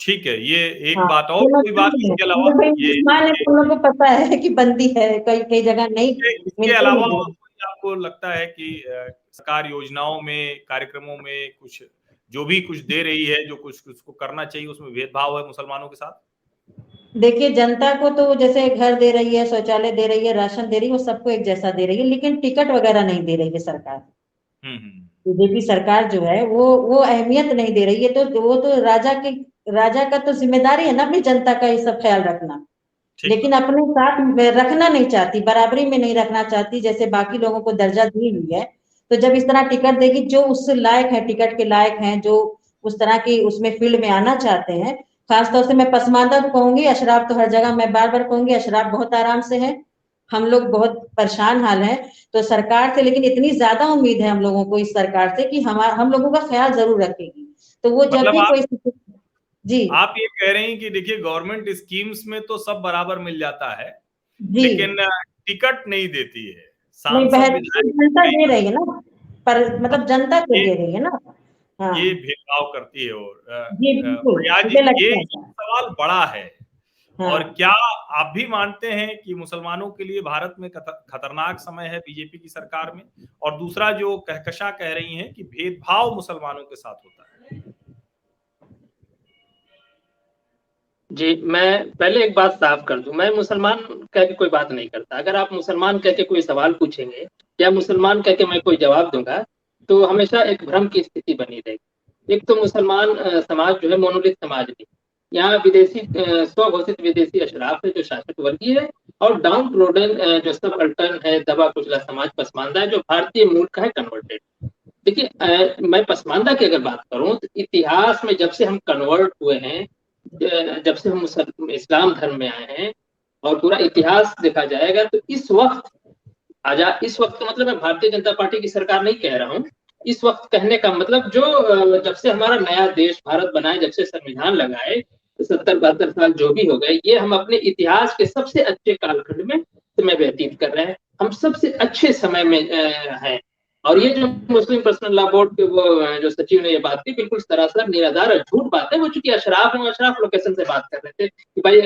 ठीक है, ये एक हाँ, बात और ये कोई बात मजबूरी है, इसके ये अलावा भाई ये मुसलमान है तो उन लोगों को पता है कि बंदी है, कई कई जगह नहीं इसके मिलते अलावा नहीं और है। कोई आपको लगता है कि सरकार योजनाओं में, कार्यक्रमों में कुछ जो भी कुछ दे रही है, जो कुछ उसको करना चाहिए, उसमें भेदभाव है मुसलमानों के साथ? देखिए, जनता को तो जैसे घर दे रही है, शौचालय दे रही है, राशन दे रही है, वो सबको एक जैसा दे रही है, लेकिन टिकट वगैरह नहीं दे रही है सरकार। हम्म। बीजेपी सरकार जो है वो अहमियत नहीं दे रही है। तो वो तो राजा के राजा का तो जिम्मेदारी है ना अपनी जनता का ये सब ख्याल रखना, ठीक लेकिन अपने साथ रखना नहीं चाहती, बराबरी में नहीं रखना चाहती, जैसे बाकी लोगों को दर्जा दी हुई है। तो जब इस तरह टिकट देगी, जो उस लायक है, टिकट के लायक हैं, जो उस तरह की उसमें फील्ड में आना चाहते हैं, खासतौर से मैं पसमानदा को कहूंगी, अशराफ तो हर जगह मैं बार बार कहूंगी, अशराफ बहुत आराम से है, हम लोग बहुत परेशान हाल है। तो सरकार से लेकिन इतनी ज्यादा उम्मीद है हम लोगों को इस सरकार से कि हम लोगों का ख्याल जरूर रखेगी। तो वो जब मतलब भी कोई, जी आप ये कह रहे हैं कि देखिए गवर्नमेंट स्कीम्स में तो सब बराबर मिल जाता है, जी लेकिन टिकट नहीं देती है, नहीं, सांसद बेहतर विधायक जनता नहीं दे रही मिलती। है ना, पर मतलब जनता को ये दे रही है ना। हाँ ये भेदभाव करती है। और जी बिल्कुल, फरियाद जी, मुझे ये लगता है ऐसा। सवाल बड़ा है। और हाँ क्या आप भी मानते हैं कि मुसलमानों के लिए भारत में खतरनाक समय है बीजेपी की सरकार में? और दूसरा जो कहकशा कह रही हैं कि भेदभाव मुसलमानों के साथ होता है। जी, मैं पहले एक बात साफ कर दूं, मैं मुसलमान कह के कोई बात नहीं करता। अगर आप मुसलमान कह के कोई सवाल पूछेंगे या मुसलमान कह के मैं कोई जवाब दूंगा, तो हमेशा एक भ्रम की स्थिति बनी रहेगी। एक तो मुसलमान समाज जो है मोनोलिथ समाज नहीं, यहाँ विदेशी स्वघोषित विदेशी अशराफ है जो शासक वर्गीय है, और डाउन ट्रोडन जो सब अल्टर्न है, दबा कुचला समाज पसमानदा है जो भारतीय मूल का है, कन्वर्टेड। देखिए, मैं पसमानदा की अगर बात करूं तो इतिहास में जब से हम कन्वर्ट हुए हैं, जब से हम इस्लाम धर्म में आए हैं, और पूरा इतिहास देखा जाएगा, तो इस वक्त मतलब मैं भारतीय जनता पार्टी की सरकार नहीं कह रहा हूँ। इस वक्त कहने का मतलब जो जब से हमारा नया देश भारत बना है, जब से संविधान लगाए, 70-72 साल जो भी हो गए, ये हम अपने इतिहास के सबसे अच्छे कालखंड में समय व्यतीत कर रहे हैं। हम सबसे अच्छे समय में हैं। और ये जो मुस्लिम पर्सनल लॉ बोर्ड के वो जो सचिव ने ये बात की, बिल्कुल सरासर निराधार और झूठ बात है। वो चूंकि अशराफ लोकेशन से बात कर रहे थे कि भाई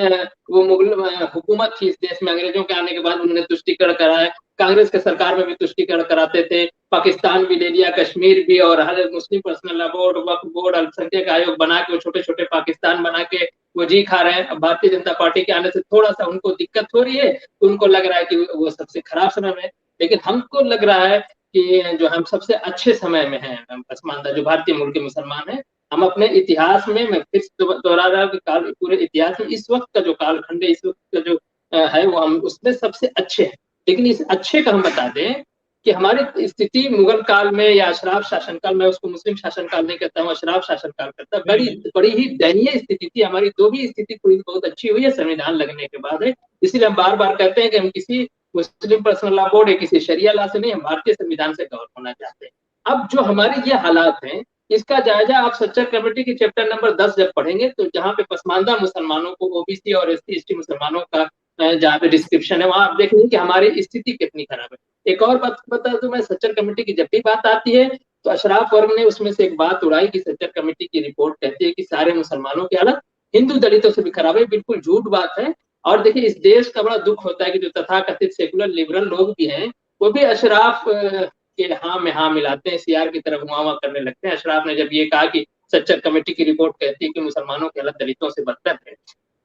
वो मुगल हुकूमत थी इस देश में, अंग्रेजों के आने के बाद उन्होंने तुष्टिकरण कराया, कांग्रेस के सरकार में भी तुष्टिकरण कराते थे, पाकिस्तान भी ले लिया, कश्मीर भी, और हर मुस्लिम पर्सनल लॉ बोर्ड, वक्फ बोर्ड, अल्पसंख्यक आयोग बना के वो छोटे छोटे पाकिस्तान बना के वो जी खा रहे हैं। अब भारतीय जनता पार्टी के आने से थोड़ा सा उनको दिक्कत हो रही है, तो उनको लग रहा है कि वो सबसे खराब समय में, लेकिन हमको लग रहा है कि जो हम सबसे अच्छे समय में हैं, हम पसमानदा जो भारतीय मूल के मुसलमान हैं, हम अपने इतिहास में, मैं फिर दोहरा रहा हूँ कि पूरे इतिहास में इस वक्त का जो कालखंड है, इस वक्त का जो है, वो हम उसमें सबसे अच्छे हैं। लेकिन इस अच्छे का हम बता दें कि हमारी स्थिति मुगल काल में या अशराफ शासनकाल में, उसको मुस्लिम शासनकाल नहीं कहता हूँ, अशराफ शासनकाल कहता, बड़ी ही दयनीय स्थिति थी हमारी। तो भी स्थिति थोड़ी बहुत अच्छी हुई है संविधान लगने के बाद है। इसलिए हम बार बार कहते हैं कि हम किसी मुस्लिम पर्सनल लॉ बोर्ड या किसी शरिया लॉ से नहीं, हम भारतीय संविधान से गौर होना चाहते हैं। अब जो हमारे ये हालात हैं, इसका जायजा आप सच्चर कमेटी की चैप्टर नंबर 10 जब पढ़ेंगे, तो जहाँ पे पसमानदा मुसलमानों को, ओबीसी और एसटी मुसलमानों का जहाँ पे डिस्क्रिप्शन है, वहां आप देखेंगे कि हमारी स्थिति कितनी खराब है। एक और बात बता दूं मैं, सच्चर कमेटी की जब भी बात आती है, तो अशराफ वर्ग ने उसमें से एक बात उड़ाई कि सच्चर कमेटी की रिपोर्ट कहती है कि सारे मुसलमानों की हालत हिंदू दलितों से भी खराब है। बिल्कुल झूठ बात है। और देखिए, इस देश का बड़ा दुख होता है कि जो तथाकथित सेकुलर लिबरल लोग भी हैं, वो भी अशराफ के हाँ में हाँ मिलाते हैं, सीआर की तरफ हुआ करने लगते हैं। अशराफ ने जब ये कहा कि सच्चर कमेटी की रिपोर्ट कहती है कि मुसलमानों की हालत दलितों से बदतर है,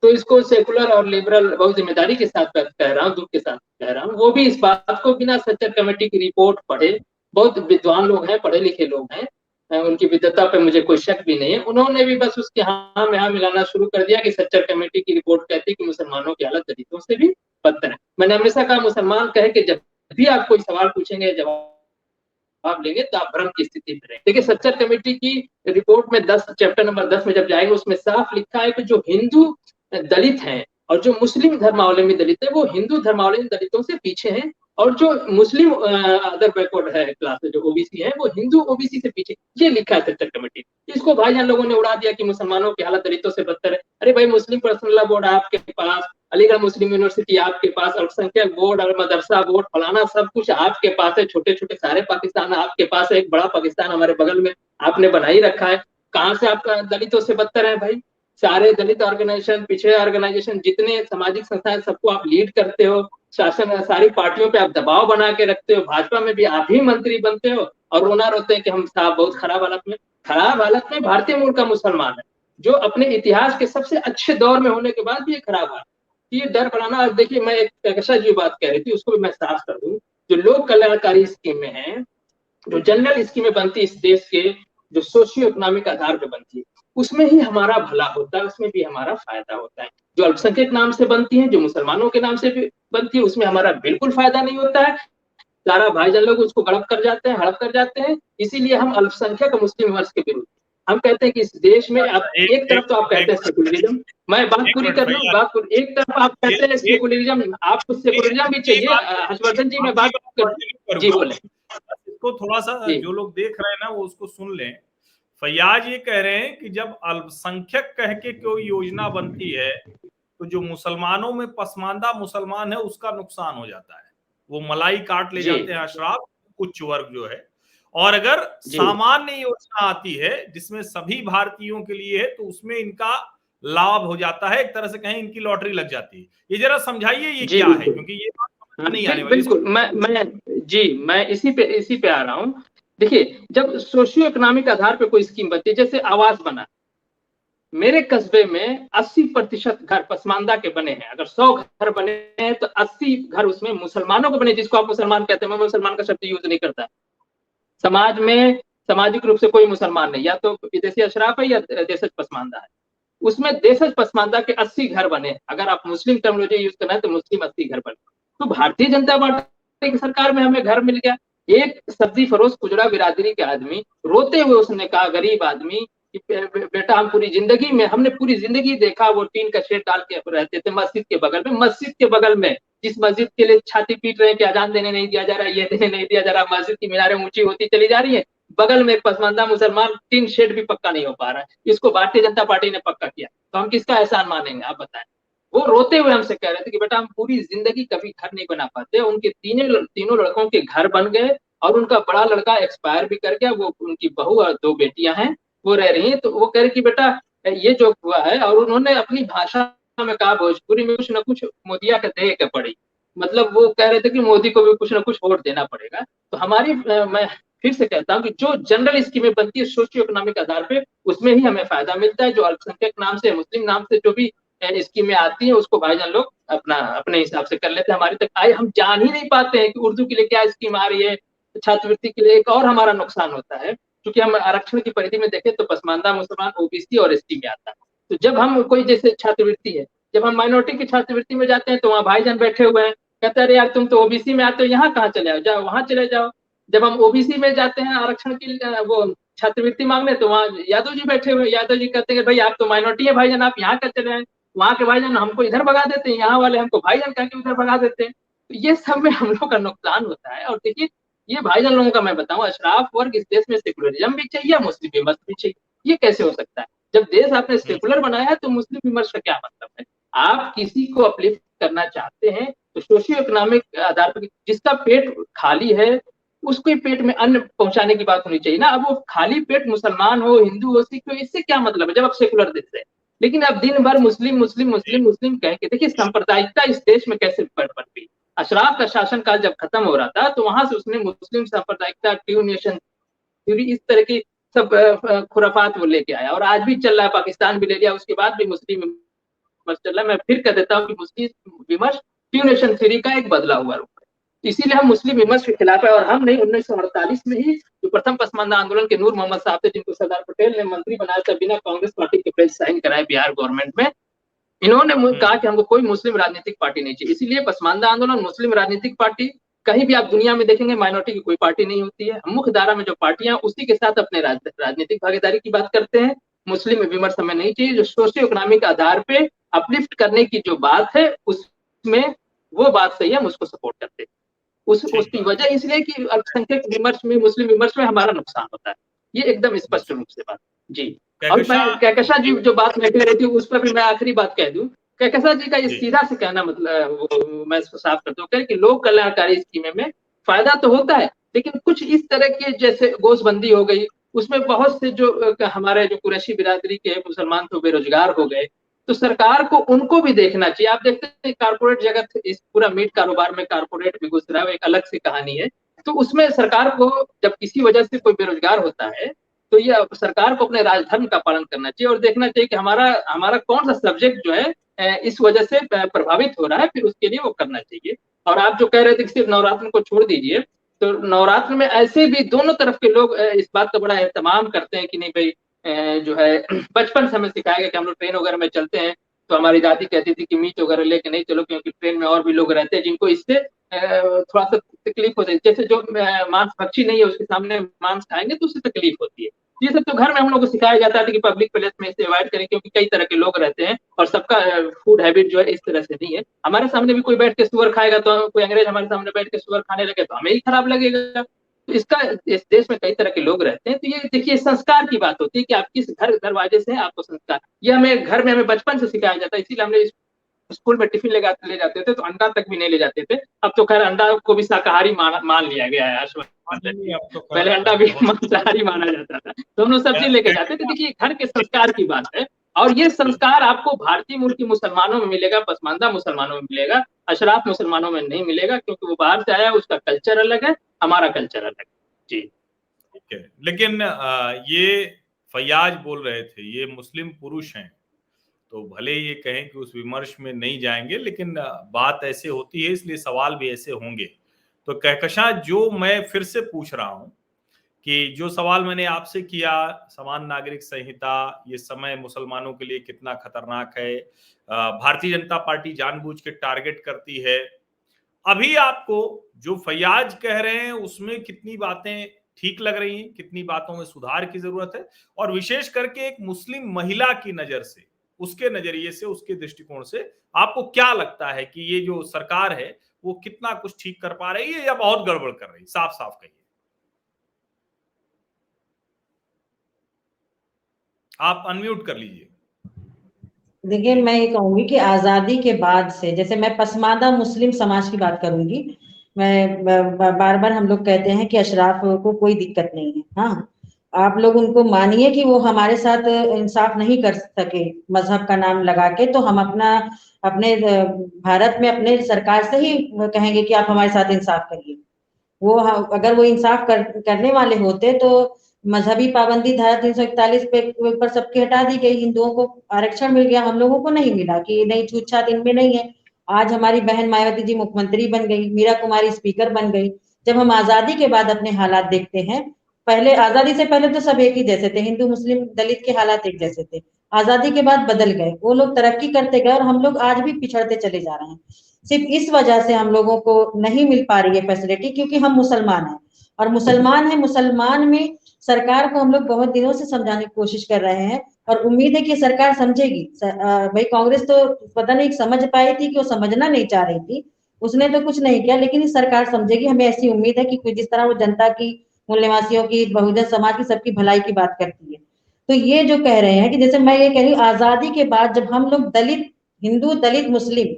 तो इसको सेकुलर और लिबरल बहुत जिम्मेदारी के साथ कह रहा हूँ, दुख के साथ कह रहा हूँ। वो भी इस बात को बिना सच्चर कमेटी की रिपोर्ट पढ़े, बहुत विद्वान लोग हैं, पढ़े लिखे लोग हैं, उनकी विद्वता पे मुझे कोई शक भी नहीं है, उन्होंने भी बस उसके हाँ में हाँ मिलाना शुरू कर दिया कि सच्चर कमेटी की रिपोर्ट कहती है कि मुसलमानों की हालत दलितों से भी बदतर है। मैंने हमेशा कहा, मुसलमान कहे कि जब भी आप कोई सवाल पूछेंगे, जवाब लेंगे, तो आप भ्रम की स्थिति में रहेंगे। देखिए, सच्चर कमेटी की रिपोर्ट में चैप्टर नंबर 10 में जब जाएंगे, उसमें साफ लिखा है कि जो हिंदू दलित हैं और जो मुस्लिम धर्मावलंबी दलित है, वो हिंदू धर्मावलंबी दलितों से पीछे हैं, और जो मुस्लिम अदर बैकवर्ड है क्लास जो ओबीसी है, वो हिंदू ओबीसी से पीछे। ये लिखा है सच्चर कमेटी। इसको भाईजान लोगों ने उड़ा दिया कि मुसलमानों की हालत दलितों से बदतर है। अरे भाई, मुस्लिम पर्सनल लॉ बोर्ड आपके पास, अलीगढ़ मुस्लिम यूनिवर्सिटी आपके पास, अल्पसंख्यक बोर्ड और मदरसा बोर्ड फलाना सब कुछ आपके पास है, छोटे छोटे सारे पाकिस्तान आपके पास है, एक बड़ा पाकिस्तान हमारे बगल में आपने बना ही रखा है। कहाँ से आपका दलितों से बदतर है भाई? सारे दलित ऑर्गेनाइजेशन, पिछड़े ऑर्गेनाइजेशन, जितने सामाजिक संस्थाएं, सबको आप लीड करते हो। शासन सारी पार्टियों पे आप दबाव बना के रखते हो। भाजपा में भी आप ही मंत्री बनते हो और रोना रोते हैं कि हम साहब बहुत खराब हालत में भारतीय मूल का मुसलमान है, जो अपने इतिहास के सबसे अच्छे दौर में होने के बाद भी ये खराब हाल। ये डर बढ़ाना। और देखिए, मैं एक कहकशा जी बात कह रही थी, उसको भी मैं साफ कर दूं। जो लोक कल्याणकारी स्कीमें हैं, जो जनरल स्कीमें बनती है इस देश के, जो सोशियो इकोनॉमिक आधार पर बनती है, उसमें ही हमारा भला होता है, उसमें भी हमारा फायदा होता है। जो अल्पसंख्यक नाम से बनती है, जो मुसलमानों के नाम से भी बनती है, उसमें हमारा बिल्कुल फायदा नहीं होता है। सारा भाईजान लोग उसको हड़प कर जाते हैं। इसीलिए हम अल्पसंख्यक मुस्लिम विमर्श के विरुद्ध हम कहते हैं कि इस देश में आप एक तरफ तो आप कहते हैं सेकुलरिज्म, मैं बात पूरी कर लूं, एक तरफ आप कहते हैं सेकुलरिज्म, आपको सेकुलरिज्म भी चाहिए। हर्षवर्धन जी मैं बात कर, जी बोले। इसको थोड़ा सा जो लोग देख रहे हैं ना वो उसको सुन लें। फैयाज ये कह रहे हैं कि जब अल्पसंख्यक कह के कोई योजना बनती है तो जो मुसलमानों में पसमानदा मुसलमान है उसका नुकसान हो जाता है, वो मलाई काट ले जाते हैं अशराफ उच्च वर्ग जो है। और अगर सामान्य योजना आती है जिसमें सभी भारतीयों के लिए है तो उसमें इनका लाभ हो जाता है, एक तरह से कहें इनकी लॉटरी लग जाती है। ये जरा समझाइए ये क्या है, क्योंकि ये बात नहीं आने वाली। बिल्कुल मैं इसी पे आ रहा हूँ। देखिए, जब सोशियो इकोनॉमिक आधार पे कोई स्कीम बनती है, जैसे आवास बना, मेरे कस्बे में 80% घर पसमानदा के बने हैं। अगर 100 घर बने हैं तो 80 घर उसमें मुसलमानों के बने, जिसको आप मुसलमान कहते हैं। मैं मुसलमान का शब्द यूज नहीं करता। समाज में सामाजिक रूप से कोई मुसलमान नहीं, या तो विदेशी अशराफ है या देशज पसमानदा है। उसमें देशज पसमानदा के 80 घर बने। अगर आप मुस्लिम टर्मिनोलॉजी यूज करना है तो मुस्लिम 80 घर बने। तो भारतीय जनता पार्टी की सरकार में हमें घर मिल गया। एक सब्जी फरोश कुजड़ा बिरादरी के आदमी रोते हुए उसने कहा, गरीब आदमी, कि बेटा हम हमने पूरी जिंदगी देखा वो टीन का शेड डाल के रहते थे मस्जिद के बगल में, जिस मस्जिद के लिए छाती पीट रहे हैं कि अजान देने नहीं दिया जा रहा है, ये देने नहीं दिया जा रहा, मस्जिद की मीनारें ऊंची होती चली जा रही है, बगल में एक पसमानदा मुसलमान टीन शेड भी पक्का नहीं हो पा रहा है, इसको भारतीय जनता पार्टी ने पक्का किया, तो हम किसका एहसान मानेंगे आप बताएं। वो रोते हुए हमसे कह रहे थे कि बेटा हम पूरी जिंदगी कभी घर नहीं बना पाते। उनके तीनों लड़कों के घर बन गए और उनका बड़ा लड़का एक्सपायर भी कर गया। वो उनकी बहू और 2 बेटियां हैं, वो रह रही हैं। तो वो कह रहे कि बेटा ये जो हुआ है, और उन्होंने अपनी भाषा में कहा, भोजपुरी में कुछ ना कुछ मोदिया के दे के पड़ी, मतलब वो कह रहे थे कि मोदी को भी कुछ ना कुछ वोट देना पड़ेगा। तो हमारी मैं फिर से कहता हूँ कि जो जनरल स्कीमें बनती है सोशियो इकोनॉमिक आधार पे, उसमें ही हमें फायदा मिलता है। जो अल्पसंख्यक नाम से, मुस्लिम नाम से जो भी स्कीमें आती हैं, उसको भाईजान लोग अपने हिसाब से कर लेते हैं। हमारी तक आए हम जान ही नहीं पाते हैं कि उर्दू के लिए क्या स्कीम आ रही है, छात्रवृत्ति के लिए। एक और हमारा नुकसान होता है, क्योंकि हम आरक्षण की परिधि में देखें तो पसमानदा मुसलमान ओबीसी और एसटी में आता है। तो जब हम कोई जैसे छात्रवृत्ति है, जब हम माइनॉरिटी की छात्रवृत्ति में जाते हैं तो वहाँ भाईजान बैठे हुए हैं, कहते हैं अरे यार तुम तो ओबीसी में आते हो, यहाँ कहाँ चले जाओ, वहां चले जाओ। जब हम ओबीसी में जाते हैं आरक्षण की वो छात्रवृत्ति मांगने, तो वहाँ यादव जी बैठे हुए, यादव जी कहते हैं भाई आप तो माइनॉरिटी है भाईजान, आप यहाँ क्या चले आए। वहाँ के भाईजान हमको इधर भगा देते हैं, यहाँ वाले हमको भाईजान कह के उधर भगा देते हैं। तो ये सब में हम लोग का नुकसान होता है। और देखिए, ये भाईजान लोगों का मैं बताऊं, अशराफ वर्ग इस देश में सेकुलरिज्म भी चाहिए, मुस्लिम विमर्श भी चाहिए। ये कैसे हो सकता है? जब देश आपने सेकुलर बनाया है तो मुस्लिम विमर्श का क्या मतलब है? आप किसी को अपलिफ्ट करना चाहते हैं तो सोशियो इकोनॉमिक आधार पर, जिसका पेट खाली है उसको ही पेट में अन्न पहुंचाने की बात होनी चाहिए ना। अब वो खाली पेट मुसलमान हो, हिंदू हो, सिख हो, इससे क्या मतलब है जब आप सेकुलर देश है। लेकिन अब दिन भर मुस्लिम मुस्लिम मुस्लिम मुस्लिम कह के, देखिए सांप्रदायिकता इस देश में कैसे बढ़ गई। अशराफ का शासनकाल जब खत्म हो रहा था तो वहां से उसने मुस्लिम सांप्रदायिकता, ट्रू नेशन थ्योरी, इस तरह की सब खुराफात वो लेके आया, और आज भी चल रहा है। पाकिस्तान भी ले लिया, उसके बाद भी मुस्लिम विमर्श चल रहा है। मैं फिर कह देता हूँ कि मुस्लिम विमर्श ट्रू नेशन थ्योरी का एक बदला हुआ रूप है। इसीलिए हम मुस्लिम विमर्श के खिलाफ है। और हम नहीं, 1948 में ही जो प्रथम पसमानदा आंदोलन के नूर मोहम्मद साहब थे, जिनको सरदार पटेल ने मंत्री बनाया था बिना कांग्रेस पार्टी के प्रेस साइन कराए बिहार गवर्नमेंट में, इन्होंने कहा कि हमको कोई मुस्लिम राजनीतिक पार्टी नहीं चाहिए। इसीलिए पसमानदा आंदोलन, मुस्लिम राजनीतिक पार्टी, कहीं भी आप दुनिया में देखेंगे माइनॉरिटी की कोई पार्टी नहीं होती है। मुख्य धारा में जो पार्टियां, उसी के साथ अपने राजनीतिक भागीदारी की बात करते हैं। मुस्लिम विमर्श हमें नहीं चाहिए। जो सोशियो इकोनॉमिक आधार पे अपलिफ्ट करने की जो बात है, उसमें वो बात सही है, हम उसको सपोर्ट करते हैं। उसकी वजह इसलिए कि अल्पसंख्यक विमर्श में, मुस्लिम विमर्श में हमारा नुकसान होता है। ये एकदम स्पष्ट रूप से बात जी। और मैं कहकशा जी जो बात मैं कह रही थी उस पर भी मैं आखिरी बात कह दूं। कहकशा जी का ये सीधा से कहना, मतलब मैं साफ करता हूँ कि लोक कल्याणकारी स्कीमें में फायदा तो होता है, लेकिन कुछ इस तरह के जैसे गोशबंदी हो गई, उसमें बहुत से जो हमारे जो कुरैशी बिरादरी के मुसलमान तो बेरोजगार हो गए। तो सरकार को उनको भी देखना चाहिए। आप देखते हैं कारपोरेट जगत, इस पूरा मीट कारोबार में कारपोरेट भी घुस रहा है, एक अलग सी कहानी है। तो उसमें सरकार को जब किसी वजह से कोई बेरोजगार होता है तो ये सरकार को अपने राजधर्म का पालन करना चाहिए और देखना चाहिए कि हमारा कौन सा सब्जेक्ट जो है इस वजह से प्रभावित हो रहा है, फिर उसके लिए वो करना चाहिए। और आप जो कह रहे थे कि सिर्फ नवरात्र को छोड़ दीजिए, तो नवरात्र में ऐसे भी दोनों तरफ के लोग इस बात का बड़ा एहतमाम करते हैं कि नहीं भाई जो है बचपन से हमें सिखाया गया कि हम लोग ट्रेन वगैरह में चलते हैं तो हमारी दादी कहती थी कि मीट वगैरह लेके नहीं चलो, क्योंकि ट्रेन में और भी लोग रहते हैं जिनको इससे थोड़ा सा तकलीफ होती है। जैसे जो मांस भक्षी नहीं है उसके सामने मांस खाएंगे तो उससे तकलीफ होती है। ये सब तो घर में हम लोग को सिखाया जाता है कि पब्लिक प्लेस में इसे अवॉइड करें, क्योंकि कई तरह के लोग रहते हैं और सबका फूड हैबिट जो है इस तरह से नहीं है। हमारे सामने भी कोई बैठ के सुअर खाएगा तो कोई अंग्रेज हमारे सामने बैठ के सुअर खाने लगे तो हमें ही खराब लगेगा। तो इसका इस देश में कई तरह के लोग रहते हैं। तो ये देखिए संस्कार की बात होती है कि आप किस घर दरवाजे से आपको संस्कार, ये हमें घर में हमें बचपन से सिखाया जाता है। इसीलिए हमने स्कूल में टिफिन ले जाते थे तो अंडा तक भी नहीं ले जाते थे। अब तो खैर अंडा को भी शाकाहारी मान लिया गया है हर्षवर्धन जी। पहले अंडा भी मांसाहारी माना जाता था, तो हम लोग सब्जी लेके जाते थे। देखिए घर के संस्कार की बात है, और ये संस्कार आपको भारतीय मूल के मुसलमानों में मिलेगा, पसमानदा मुसलमानों में मिलेगा, अशराफ मुसलमानों में नहीं मिलेगा, क्योंकि वो बाहर से आया, उसका कल्चर अलग है, हमारा कल्चर अलग है। जी ठीक है, लेकिन ये फैयाज बोल रहे थे ये मुस्लिम पुरुष हैं, तो भले ये कहें कि उस विमर्श में नहीं जाएंगे, लेकिन बात ऐसे होती है इसलिए सवाल भी ऐसे होंगे। तो कहकशां जो मैं फिर से पूछ रहा हूं कि जो सवाल मैंने आपसे किया, समान नागरिक संहिता ये समय मुसलमानों के लिए कितना खतरनाक है, भारतीय जनता पार्टी जानबूझ के टारगेट करती है, अभी आपको जो फैयाज कह रहे हैं उसमें कितनी बातें ठीक लग रही हैं, कितनी बातों में सुधार की जरूरत है, और विशेष करके एक मुस्लिम महिला की नजर से, उसके नजरिए से, उसके दृष्टिकोण से आपको क्या लगता है कि ये जो सरकार है वो कितना कुछ ठीक कर पा रही है या बहुत गड़बड़ कर रही है? साफ साफ कहिए। आप अनम्यूट कर लीजिए। देखिए मैं ये कहूंगी कि आजादी के बाद से, जैसे मैं पसमानदा मुस्लिम समाज की बात करूंगी, मैं बार बार हम लोग कहते हैं कि अशराफ को कोई दिक्कत नहीं है। हाँ, आप लोग उनको मानिए कि वो हमारे साथ इंसाफ नहीं कर सके मजहब का नाम लगा के, तो हम अपने भारत में अपने सरकार से ही कहेंगे कि आप हमारे साथ इंसाफ करिए। वो अगर वो इंसाफ करने वाले होते तो मजहबी पाबंदी धारा 341 पे पर सबकी हटा दी गई, हिंदुओं को आरक्षण मिल गया, हम लोगों को नहीं मिला कि नहीं, छूतछात इनमें नहीं है। आज हमारी बहन मायावती जी मुख्यमंत्री बन गई, मीरा कुमारी स्पीकर बन गई। जब हम आजादी के बाद अपने हालात देखते हैं, पहले आजादी से पहले तो सब एक ही जैसे थे, हिंदू मुस्लिम दलित के हालात एक जैसे थे। आजादी के बाद बदल गए, वो लोग तरक्की करते गए और हम लोग आज भी पिछड़ते चले जा रहे हैं। सिर्फ इस वजह से हम लोगों को नहीं मिल पा रही है फैसिलिटी, क्योंकि हम मुसलमान हैं, और मुसलमान है, मुसलमान में सरकार को हम लोग बहुत दिनों से समझाने की कोशिश कर रहे हैं, और उम्मीद है कि सरकार समझेगी। भाई कांग्रेस तो पता नहीं समझ पाई थी कि वो समझना नहीं चाह रही थी, उसने तो कुछ नहीं किया, लेकिन सरकार समझेगी, हमें ऐसी उम्मीद है कि जिस तरह वो जनता की, मूल निवासियों की, बहुजन समाज की, सबकी भलाई की बात करती है। तो ये जो कह रहे हैं कि जैसे मैं ये कह रही हूँ, आजादी के बाद जब हम लोग दलित, हिंदू दलित मुस्लिम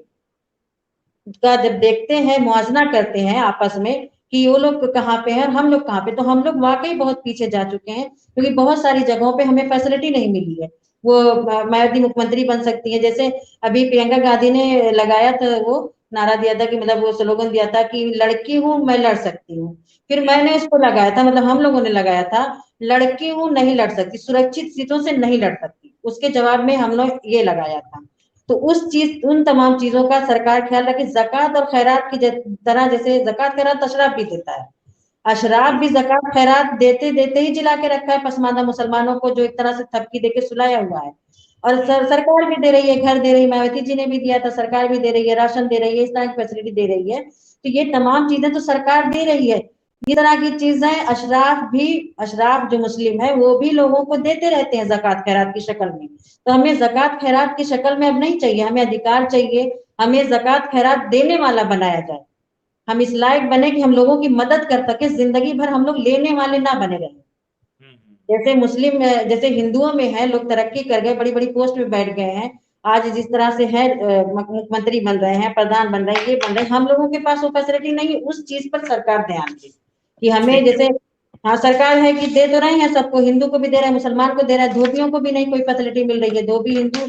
का जब देखते हैं, मुआवजा करते हैं आपस में कि वो लोग कहाँ पे हैं और हम लोग कहाँ पे, तो हम लोग वाकई बहुत पीछे जा चुके हैं, क्योंकि बहुत सारी जगहों पे हमें फैसिलिटी नहीं मिली है। वो मायावती मुख्यमंत्री बन सकती है, जैसे अभी प्रियंका गांधी ने लगाया था, वो नारा दिया था कि मतलब वो स्लोगन दिया था कि लड़की हूँ मैं लड़ सकती हूँ। फिर मैंने उसको लगाया था, मतलब हम लोगों ने लगाया था, लड़की हूँ नहीं लड़ सकती, सुरक्षित सीटों से नहीं लड़ सकती, उसके जवाब में हम लोग ये लगाया था। तो उन तमाम चीजों का सरकार ख्याल रखे। जक़ात और खैरात की तरह, जैसे जक़ात खैरात अशराफ भी देता है, अशराफ भी जक़ात खैरात देते देते ही जिला के रखा है पसमानदा मुसलमानों को, जो एक तरह से थपकी देके सुलाया हुआ है। और सरकार भी दे रही है, घर दे रही है, मायावती जी ने भी दिया था, सरकार भी दे रही है, राशन दे रही है, इस तरह की फैसिलिटी दे रही है। तो ये तमाम चीजें तो सरकार दे रही है, ये तरह की चीजें अशराफ जो मुस्लिम है वो भी लोगों को देते रहते हैं जक़ात खैरात की शक्ल में। तो हमें जक़ात खैरात की शक्ल में अब नहीं चाहिए, हमें अधिकार चाहिए, हमें जक़ात खैरात देने वाला बनाया जाए। हम इस लायक बने कि हम लोगों की मदद कर सके, जिंदगी भर हम लोग लेने वाले ना बने रहे। जैसे मुस्लिम, जैसे हिंदुओं में है, लोग तरक्की कर गए, बड़ी बड़ी पोस्ट में बैठ गए हैं, आज जिस तरह से है, मुख्यमंत्री बन रहे हैं, प्रधान बन रहे हैं, ये बन रहे हैं, हम लोगों के पास वो फैसिलिटी नहीं। उस चीज पर सरकार ध्यान दे कि हमें, जैसे हाँ सरकार है कि दे तो रहे हैं सबको, हिंदू को भी दे रहे हैं, मुसलमान को दे रहा है, धोबियों को भी नहीं कोई फैसिलिटी मिल रही है, धोबी हिंदू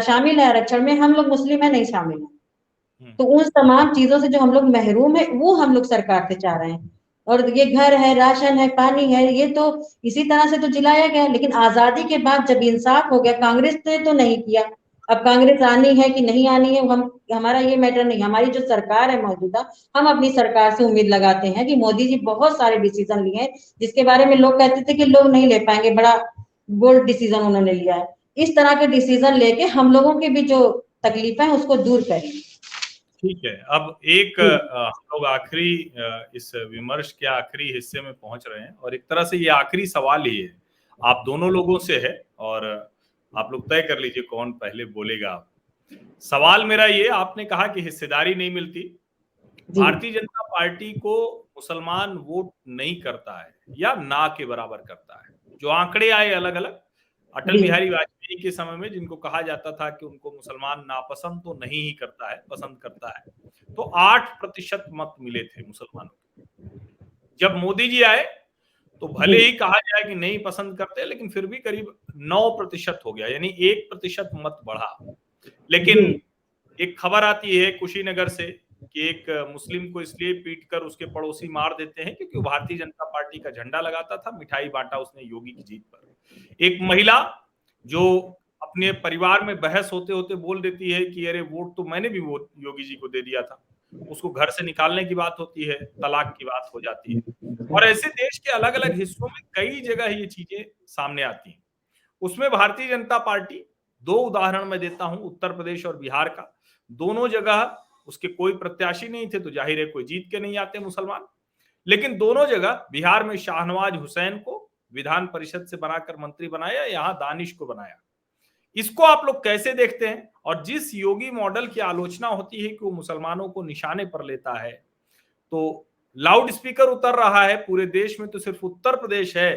शामिल है आरक्षण में, हम लोग मुस्लिम है नहीं शामिल है। तो उन तमाम चीजों से जो हम लोग महरूम है, वो हम लोग सरकार से चाह रहे हैं। और ये घर है, राशन है, पानी है, ये तो इसी तरह से तो जिलाया गया। लेकिन आजादी के बाद जब इंसाफ हो गया, कांग्रेस ने तो नहीं किया। अब कांग्रेस आनी है कि नहीं आनी है, हमारा ये मैटर नहीं, हमारी जो सरकार है मौजूदा, हम अपनी सरकार से उम्मीद लगाते हैं कि मोदी जी बहुत सारे डिसीजन लिए हैं जिसके बारे में लोग कहते थे कि लोग नहीं ले पाएंगे, बड़ा बोल्ड डिसीजन उन्होंने लिया है। इस तरह के डिसीजन लेके हम लोगों की भी जो तकलीफ है उसको दूर करें। ठीक है, अब एक हम लोग आखिरी इस विमर्श के आखिरी हिस्से में पहुंच रहे हैं और एक तरह से ये आखिरी सवाल ही है, आप दोनों लोगों से है और आप लोग तय कर लीजिए कौन पहले बोलेगा। सवाल मेरा ये, आपने कहा कि हिस्सेदारी नहीं मिलती, भारतीय जनता पार्टी को मुसलमान वोट नहीं करता है या ना के बराबर करता है। जो आंकड़े आए अलग अलग, अटल बिहारी वाजपेयी के समय में जिनको कहा जाता था कि उनको मुसलमान नापसंद तो नहीं ही करता है, पसंद करता है, तो 8% मत मिले थे मुसलमानों को। जब मोदी जी आए तो भले ही कहा जाए कि नहीं पसंद करते, लेकिन फिर भी करीब 9% हो गया, यानी 1% मत बढ़ा। लेकिन एक खबर आती है कुशीनगर से कि एक मुस्लिम को इसलिए पीटकर उसके पड़ोसी मार देते हैं क्योंकि वो भारतीय जनता पार्टी का झंडा लगाता था, मिठाई बांटा उसने योगी की जीत पर। एक महिला जो अपने परिवार में बहस होते होते बोल देती है कि अरे वोट तो मैंने भी वोट योगी जी को दे दिया था, उसको घर से निकालने की बात होती है, तलाक की बात हो जाती है। और ऐसे देश के अलग अलग हिस्सों में कई जगह ये चीजें सामने आती हैं। उसमें भारतीय जनता पार्टी, 2 उदाहरण मैं देता हूं, उत्तर प्रदेश और बिहार का, दोनों जगह उसके कोई प्रत्याशी नहीं थे तो जाहिर है कोई जीत के नहीं आते मुसलमान, लेकिन दोनों जगह बिहार में शाहनवाज हुसैन को विधान परिषद से बनाकर मंत्री बनाया, यहां दानिश को बनाया। इसको आप लोग कैसे देखते हैं? और जिस योगी मॉडल की आलोचना होती है कि वो मुसलमानों को निशाने पर लेता है, तो लाउड स्पीकर उतर रहा है पूरे देश में, तो सिर्फ उत्तर प्रदेश है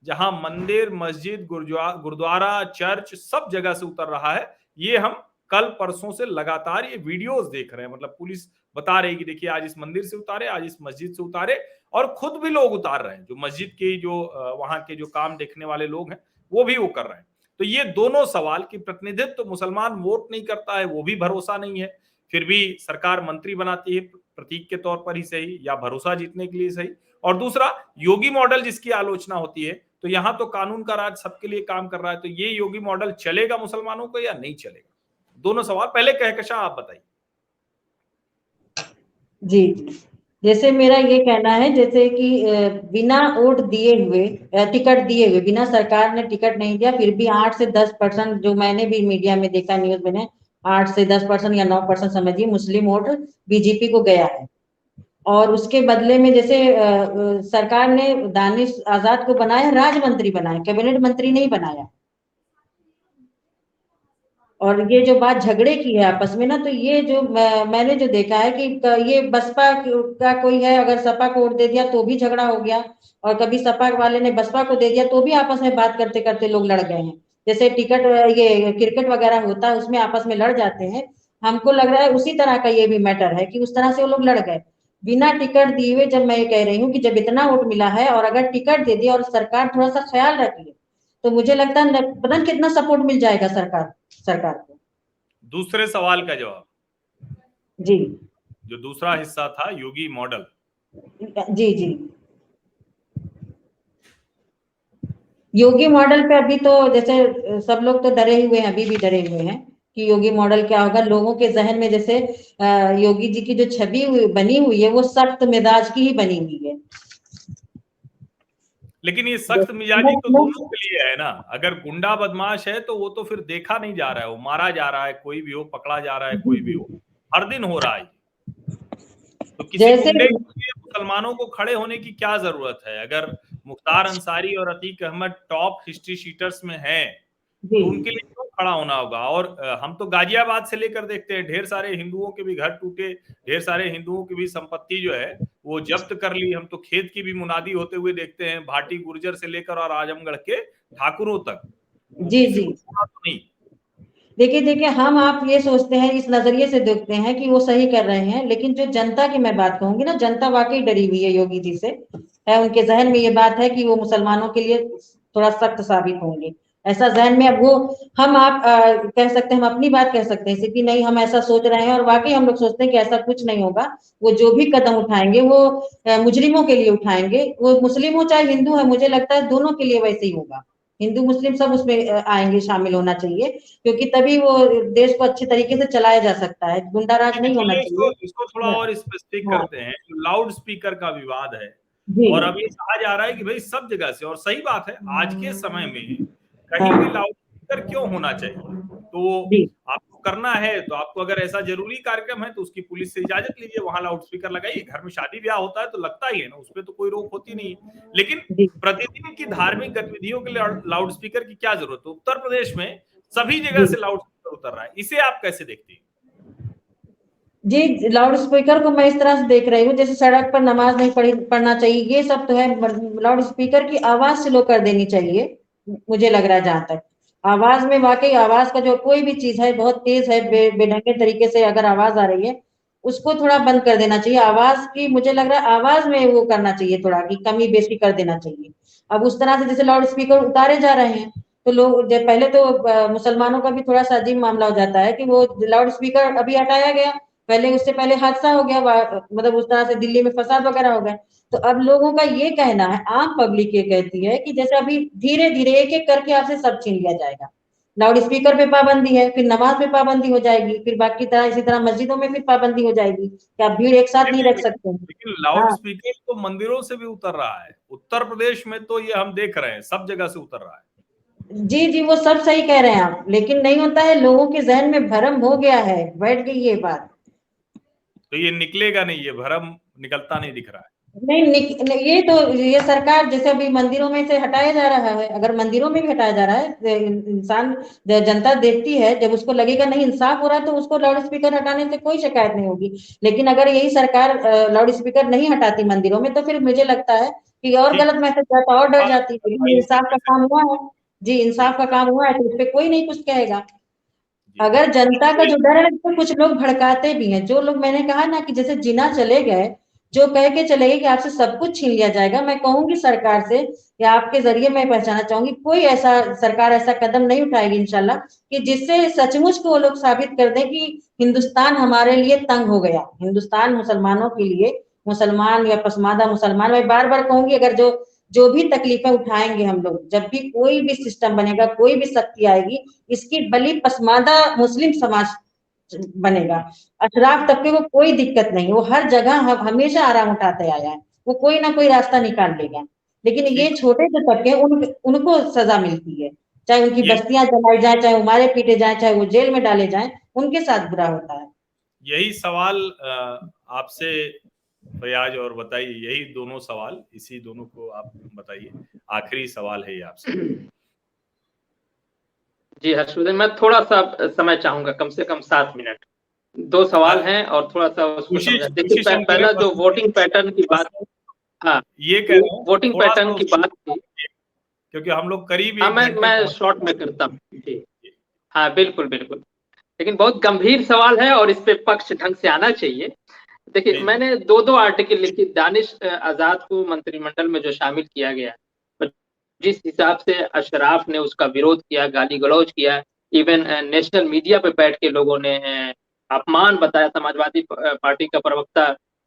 जहां मंदिर, मस्जिद, गुरुद्वारा, चर्च सब जगह से उतर रहा है। ये हम कल परसों से लगातार ये वीडियोस देख रहे हैं, मतलब पुलिस बता रही है कि देखिए आज इस मंदिर से उतारे, आज इस मस्जिद से उतारे, और खुद भी लोग उतार रहे हैं, जो मस्जिद के जो वहां के जो काम देखने वाले लोग हैं वो भी वो कर रहे हैं। तो ये दोनों सवाल की प्रतिनिधित्व तो मुसलमान वोट नहीं करता है, वो भी भरोसा नहीं है, फिर भी सरकार मंत्री बनाती है प्रतीक के तौर पर ही सही या भरोसा जीतने के लिए सही। और दूसरा योगी मॉडल जिसकी आलोचना होती है, तो यहां तो कानून का राज सबके लिए काम कर रहा है, तो ये योगी मॉडल चलेगा मुसलमानों को या नहीं चलेगा? दोनों सवाल, पहले कहकशां आप बताइए। जी, जैसे मेरा ये कहना है, जैसे कि बिना वोट दिए हुए, टिकट दिए हुए, बिना सरकार ने टिकट नहीं दिया, फिर भी 8 से 10%, जो मैंने भी मीडिया में देखा, न्यूज में, 8 से 10% या 9% समझिए मुस्लिम वोट बीजेपी को गया है। और उसके बदले में जैसे सरकार ने दानिश आजाद को बनाया, राज मंत्री बनाया, कैबिनेट मंत्री नहीं बनाया। और ये जो बात झगड़े की है आपस में ना, तो ये जो मैंने जो देखा है कि ये बसपा का कोई है, अगर सपा को वोट दे दिया तो भी झगड़ा हो गया, और कभी सपा वाले ने बसपा को दे दिया तो भी आपस में बात करते करते लोग लड़ गए हैं। जैसे टिकट, ये क्रिकेट वगैरह होता है उसमें आपस में लड़ जाते हैं, हमको लग रहा है उसी तरह का ये भी मैटर है कि उस तरह से वो लोग लड़ गए बिना टिकट दिए हुए। जब मैं ये कह रही हूँ कि जब इतना वोट मिला है और अगर टिकट दे दिया और सरकार थोड़ा सा ख्याल रखी, तो मुझे लगता है पता नहीं कितना सपोर्ट मिल जाएगा सरकार को। दूसरे सवाल का जवाब जी, जो दूसरा हिस्सा था योगी मॉडल। जी जी, योगी मॉडल पे अभी तो जैसे सब लोग तो डरे हुए हैं, अभी भी डरे हुए हैं कि योगी मॉडल क्या होगा। लोगों के जहन में जैसे योगी जी की जो छवि बनी हुई है वो सख्त मिजाज की ही बनी हुई है। लेकिन ये सख्त मिजाजी तो दोनों के लिए है ना, अगर गुंडा बदमाश है तो वो तो फिर देखा नहीं जा रहा है, वो मारा जा रहा है, कोई भी हो पकड़ा जा रहा है, कोई भी हो, हर दिन हो रहा है। तो किसी गुंडे के लिए मुसलमानों को खड़े होने की क्या जरूरत है? अगर मुख्तार अंसारी और Atiq Ahmed top history sheeters में हैं, तो उनके लिए क्यों खड़ा होना होगा? और हम तो गाजियाबाद से लेकर देखते हैं, ढेर सारे हिंदुओं के भी घर टूटे, ढेर सारे हिंदुओं की भी संपत्ति जो है वो जब्त कर ली। हम तो खेत की भी मुनादी होते हुए देखते हैं, भाटी गुर्जर से लेकर और आजमगढ़ के ठाकुरों तक। जी जी, तो नहीं, देखिए हम आप ये सोचते हैं, इस नजरिए से देखते हैं कि वो सही कर रहे हैं, लेकिन जो जनता की मैं बात कहूंगी ना, जनता वाकई डरी हुई है योगी जी से, है उनके जहन में ये बात है कि वो मुसलमानों के लिए थोड़ा सख्त साबित होंगे, ऐसा जहन में। अब वो हम आप कह सकते हैं, हम अपनी बात कह सकते हैं कि नहीं हम ऐसा सोच रहे हैं, और वाकई हम लोग सोचते हैं कि ऐसा कुछ नहीं होगा। वो जो भी कदम उठाएंगे वो मुजरिमों के लिए उठाएंगे, वो मुस्लिम हो चाहे हिंदू है, मुझे लगता है दोनों के लिए वैसे ही होगा। हिंदू मुस्लिम सब उसमें आएंगे, शामिल होना चाहिए, क्योंकि तभी वो देश को अच्छे तरीके से चलाया जा सकता है, गुंडाराज नहीं होना चाहिए। इसको थोड़ा और स्पेसिफिक करते हैं। जो लाउड स्पीकर का विवाद है, जी और अब ये कहा जा रहा है कि भाई सब जगह से, और सही बात है, आज के समय में कहीं हाँ भी लाउड स्पीकर क्यों होना चाहिए? तो जी आपको करना है तो आपको अगर ऐसा जरूरी कार्यक्रम है तो उसकी पुलिस से इजाजत लीजिए, वहां लाउड स्पीकर लगाइए। घर में शादी ब्याह होता है तो लगता ही है ना, उसपे तो कोई रोक होती नहीं है। लेकिन जी प्रतिदिन की धार्मिक गतिविधियों के लिए लाउड स्पीकर की क्या जरूरत है? उत्तर प्रदेश में सभी जगह जी से लाउड स्पीकर उतर रहा है, इसे आप कैसे देखती हैं? जी लाउड स्पीकर को मैं इस तरह से देख रही हूँ, जैसे सड़क पर नमाज नहीं पढ़ना चाहिए, ये सब तो है। लाउड स्पीकर की आवाज स्लो कर देनी चाहिए, मुझे लग रहा है। जहां तक आवाज में, वाकई आवाज का जो कोई भी चीज है बहुत तेज है, बेढंगे तरीके से अगर आवाज आ रही है उसको थोड़ा बंद कर देना चाहिए। आवाज की मुझे लग रहा है आवाज में वो करना चाहिए, थोड़ा की कमी बेशी कर देना चाहिए। अब उस तरह से जैसे लाउड स्पीकर उतारे जा रहे हैं तो लोग, पहले तो मुसलमानों का भी थोड़ा सा अजीब मामला हो जाता है कि वो लाउड स्पीकर अभी हटाया गया, पहले उससे पहले हादसा हो गया, मतलब उस तरह से दिल्ली में फसाद वगैरह हो गया। तो अब लोगों का ये कहना है, आम पब्लिक ये कहती है कि जैसे अभी धीरे धीरे एक एक करके आपसे सब छीन लिया जाएगा। लाउड स्पीकर पे पाबंदी है, फिर नमाज पे पाबंदी हो जाएगी, फिर बाकी तरह इसी तरह मस्जिदों में फिर पाबंदी हो जाएगी कि आप भीड़ एक साथ नहीं रख सकते हैं। लेकिन लाउड हाँ स्पीकर तो मंदिरों से भी उतर रहा है, उत्तर प्रदेश में तो ये हम देख रहे हैं, सब जगह से उतर रहा है। जी जी, वो सब सही कह रहे हैं आप, लेकिन नहीं होता है, लोगों के जहन में भ्रम हो गया है, बैठ गई ये बात। तो ये निकलेगा नहीं, ये भ्रम निकलता नहीं दिख रहा है। नहीं, ये तो ये सरकार जैसे अभी मंदिरों में से हटाया जा रहा है, अगर मंदिरों में भी हटाया जा रहा है तो इंसान, जनता देखती है, जब उसको लगेगा नहीं इंसाफ हो रहा है तो उसको लाउड स्पीकर हटाने से कोई शिकायत नहीं होगी। लेकिन अगर यही सरकार लाउड स्पीकर नहीं हटाती मंदिरों में तो फिर मुझे लगता है कि और ठीक गलत मैसेज जाता, और डर जाती है। लेकिन भाई, इसी इंसाफ पे का से काम हुआ है। जी जी इंसाफ का काम हुआ है तो उस पर कोई नहीं कुछ कहेगा। जी अगर जनता का देखिए, जो डर है तो कुछ लोग भड़काते भी हैं, जो लोग, मैंने कहा ना कि जैसे जिना चले गए, जो कह के चले गए कि आपसे सब कुछ छीन लिया जाएगा। मैं कहूंगी सरकार से या आपके जरिए मैं पहचाना चाहूंगी, कोई ऐसा सरकार ऐसा कदम नहीं उठाएगी इंशाल्लाह कि जिससे सचमुच को वो लोग साबित कर दें कि हिंदुस्तान हमारे लिए तंग हो गया, हिंदुस्तान मुसलमानों के लिए, मुसलमान या पसमानदा मुसलमान, मैं बार बार कहूंगी, अगर जो जो भी तकलीफें उठाएंगे हम लोग, जब भी कोई भी सिस्टम बनेगा, कोई भी शक्ति आएगी, इसकी बलि पसमानदा मुस्लिम समाज बनेगा। अशराफ तबके को कोई दिक्कत नहीं, वो हर जगह हमेशा आराम उठाते आया है, वो कोई ना कोई रास्ता निकाल लेगा। लेकिन ये ठीक छोटे जो तबके उनको सजा मिलती है, चाहे उनकी ये बस्तियां जलाई जाए, चाहे वो मारे पीटे जाए, चाहे वो जेल में डाले जाए, उनके साथ बुरा होता है। यही सवाल आपसे फयाज, और बताइए, यही दोनों सवाल, इसी दोनों को आप बताइए, आखिरी सवाल है ये आपसे। जी हर्षवर्धन, मैं थोड़ा सा समय चाहूंगा, कम से कम 7 मिनट। 2 सवाल हैं और थोड़ा सा उसको समझा। देखिए कोशिश हम करें, पहला बस जो वोटिंग पैटर्न की बस बात, हाँ, ये कह रहा हूँ वोटिंग थोड़ा सा पैटर्न की उसको, बात थी। क्योंकि हम लोग करीब हाँ, 1 घंटे मैं पहुंच शॉर्ट चुके में करता हूँ जी। हैं। हाँ बिल्कुल बिल्कुल, लेकिन बहुत गंभीर सवाल है और इस पे पक्ष ढंग से आना चाहिए। देखिए जी जी मैंने दो आर्टिकल लिखी, दानिश आजाद को मंत्रिमंडल में जो शामिल किया गया, तो जिस हिसाब से अशराफ ने उसका विरोध किया, गाली गलौज किया, इवन नेशनल मीडिया पे बैठ के लोगों ने अपमान बताया। समाजवादी पार्टी का प्रवक्ता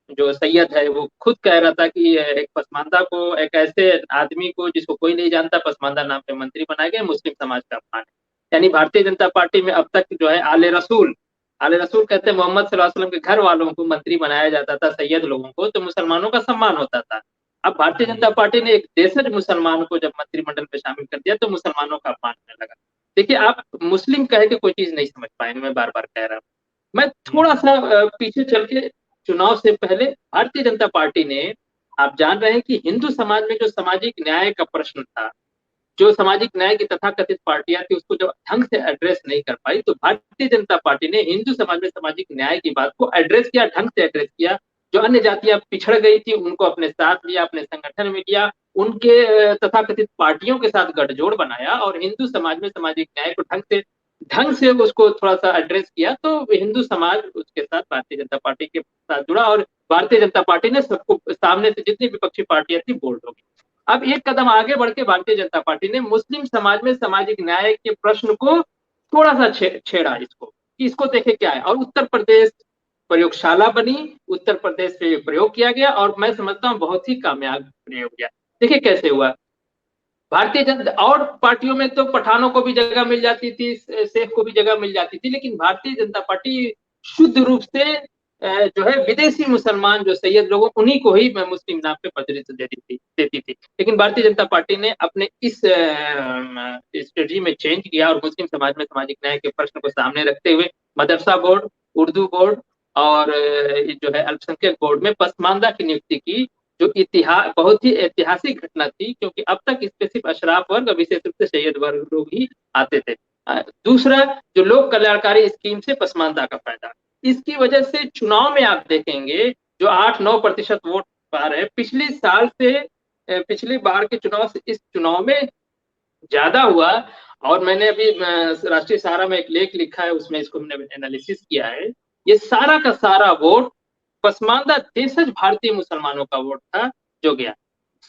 जो सैयद है वो खुद कह रहा था कि एक पसमानदा को, एक ऐसे आदमी को जिसको कोई नहीं जानता, पसमानदा नाम पे मंत्री बनाया गया, मुस्लिम समाज का अपमान है। यानी भारतीय जनता पार्टी में अब तक जो है आले रसूल कहते हैं, मोहम्मद सल्लल्लाहु अलैहि वसल्लम के घर वालों को मंत्री बनाया जाता था, सैयद लोगों को, तो मुसलमानों का सम्मान होता था। अब भारतीय जनता पार्टी ने एक देशज मुसलमान को जब मंत्रिमंडल में शामिल कर दिया तो मुसलमानों का अपमान होने लगा। देखिए आप मुस्लिम कह के कोई चीज नहीं समझ पाएंगे, मैं बार बार कह रहा हूँ। मैं थोड़ा सा पीछे चल के, चुनाव से पहले भारतीय जनता पार्टी ने, आप जान रहे हैं कि हिंदू समाज में जो सामाजिक न्याय का प्रश्न था, जो सामाजिक न्याय की तथाकथित पार्टियां थी, उसको जब ढंग से एड्रेस नहीं कर पाई, तो भारतीय जनता पार्टी ने हिंदू समाज में सामाजिक न्याय की बात को एड्रेस किया, ढंग से एड्रेस किया। जो अन्य जातियां पिछड़ गई थी उनको अपने साथ लिया, अपने संगठन में लिया, उनके तथाकथित पार्टियों के साथ गठजोड़ बनाया और हिंदू समाज में सामाजिक न्याय को ढंग से उसको थोड़ा सा एड्रेस किया, तो हिंदू समाज उसके साथ भारतीय जनता पार्टी के साथ जुड़ा और भारतीय जनता पार्टी ने सबको, सामने से जितनी विपक्षी पार्टियां थी, बोल्ड हो गई। अब एक कदम आगे बढ़ के भारतीय जनता पार्टी ने मुस्लिम समाज में सामाजिक न्याय के प्रश्न को थोड़ा सा छेड़ा, इसको कि इसको देखे क्या है, और उत्तर प्रदेश प्रयोगशाला बनी, उत्तर प्रदेश से प्रयोग किया गया और मैं समझता हूँ बहुत ही कामयाब प्रयोग किया। देखिए कैसे हुआ। भारतीय जनता और पार्टियों में तो पठानों को भी जगह मिल जाती थी, शेख को भी जगह मिल जाती थी, लेकिन भारतीय जनता पार्टी शुद्ध रूप से जो है विदेशी मुसलमान जो सैयद लोगों उन्हीं को ही मुस्लिम नाम पे पदवी देती थी। लेकिन भारतीय जनता पार्टी ने अपने इस स्ट्रेटजी में चेंज किया और मुस्लिम समाज में सामाजिक न्याय के प्रश्न को सामने रखते हुए मदरसा बोर्ड, उर्दू बोर्ड और जो है अल्पसंख्यक बोर्ड में पसमानदा की नियुक्ति की, जो इतिहास बहुत ही ऐतिहासिक घटना थी, क्योंकि अब तक इसमें सिर्फ अशराफ वर्ग, विशेष रूप से सैयद वर्ग लोग ही आते थे। दूसरा, जो लोक कल्याणकारी स्कीम से पसमानदा का फायदा, इसकी वजह से चुनाव में आप देखेंगे जो 8-9% वोट पा रहे हैं, पिछली बार के चुनाव से इस चुनाव में ज्यादा हुआ। और मैंने अभी राष्ट्रीय सहारा में एक लेख लिखा है, उसमें इसको हमने एनालिसिस किया है। ये सारा का सारा वोट पसमानदा देशज भारतीय मुसलमानों का वोट था जो गया।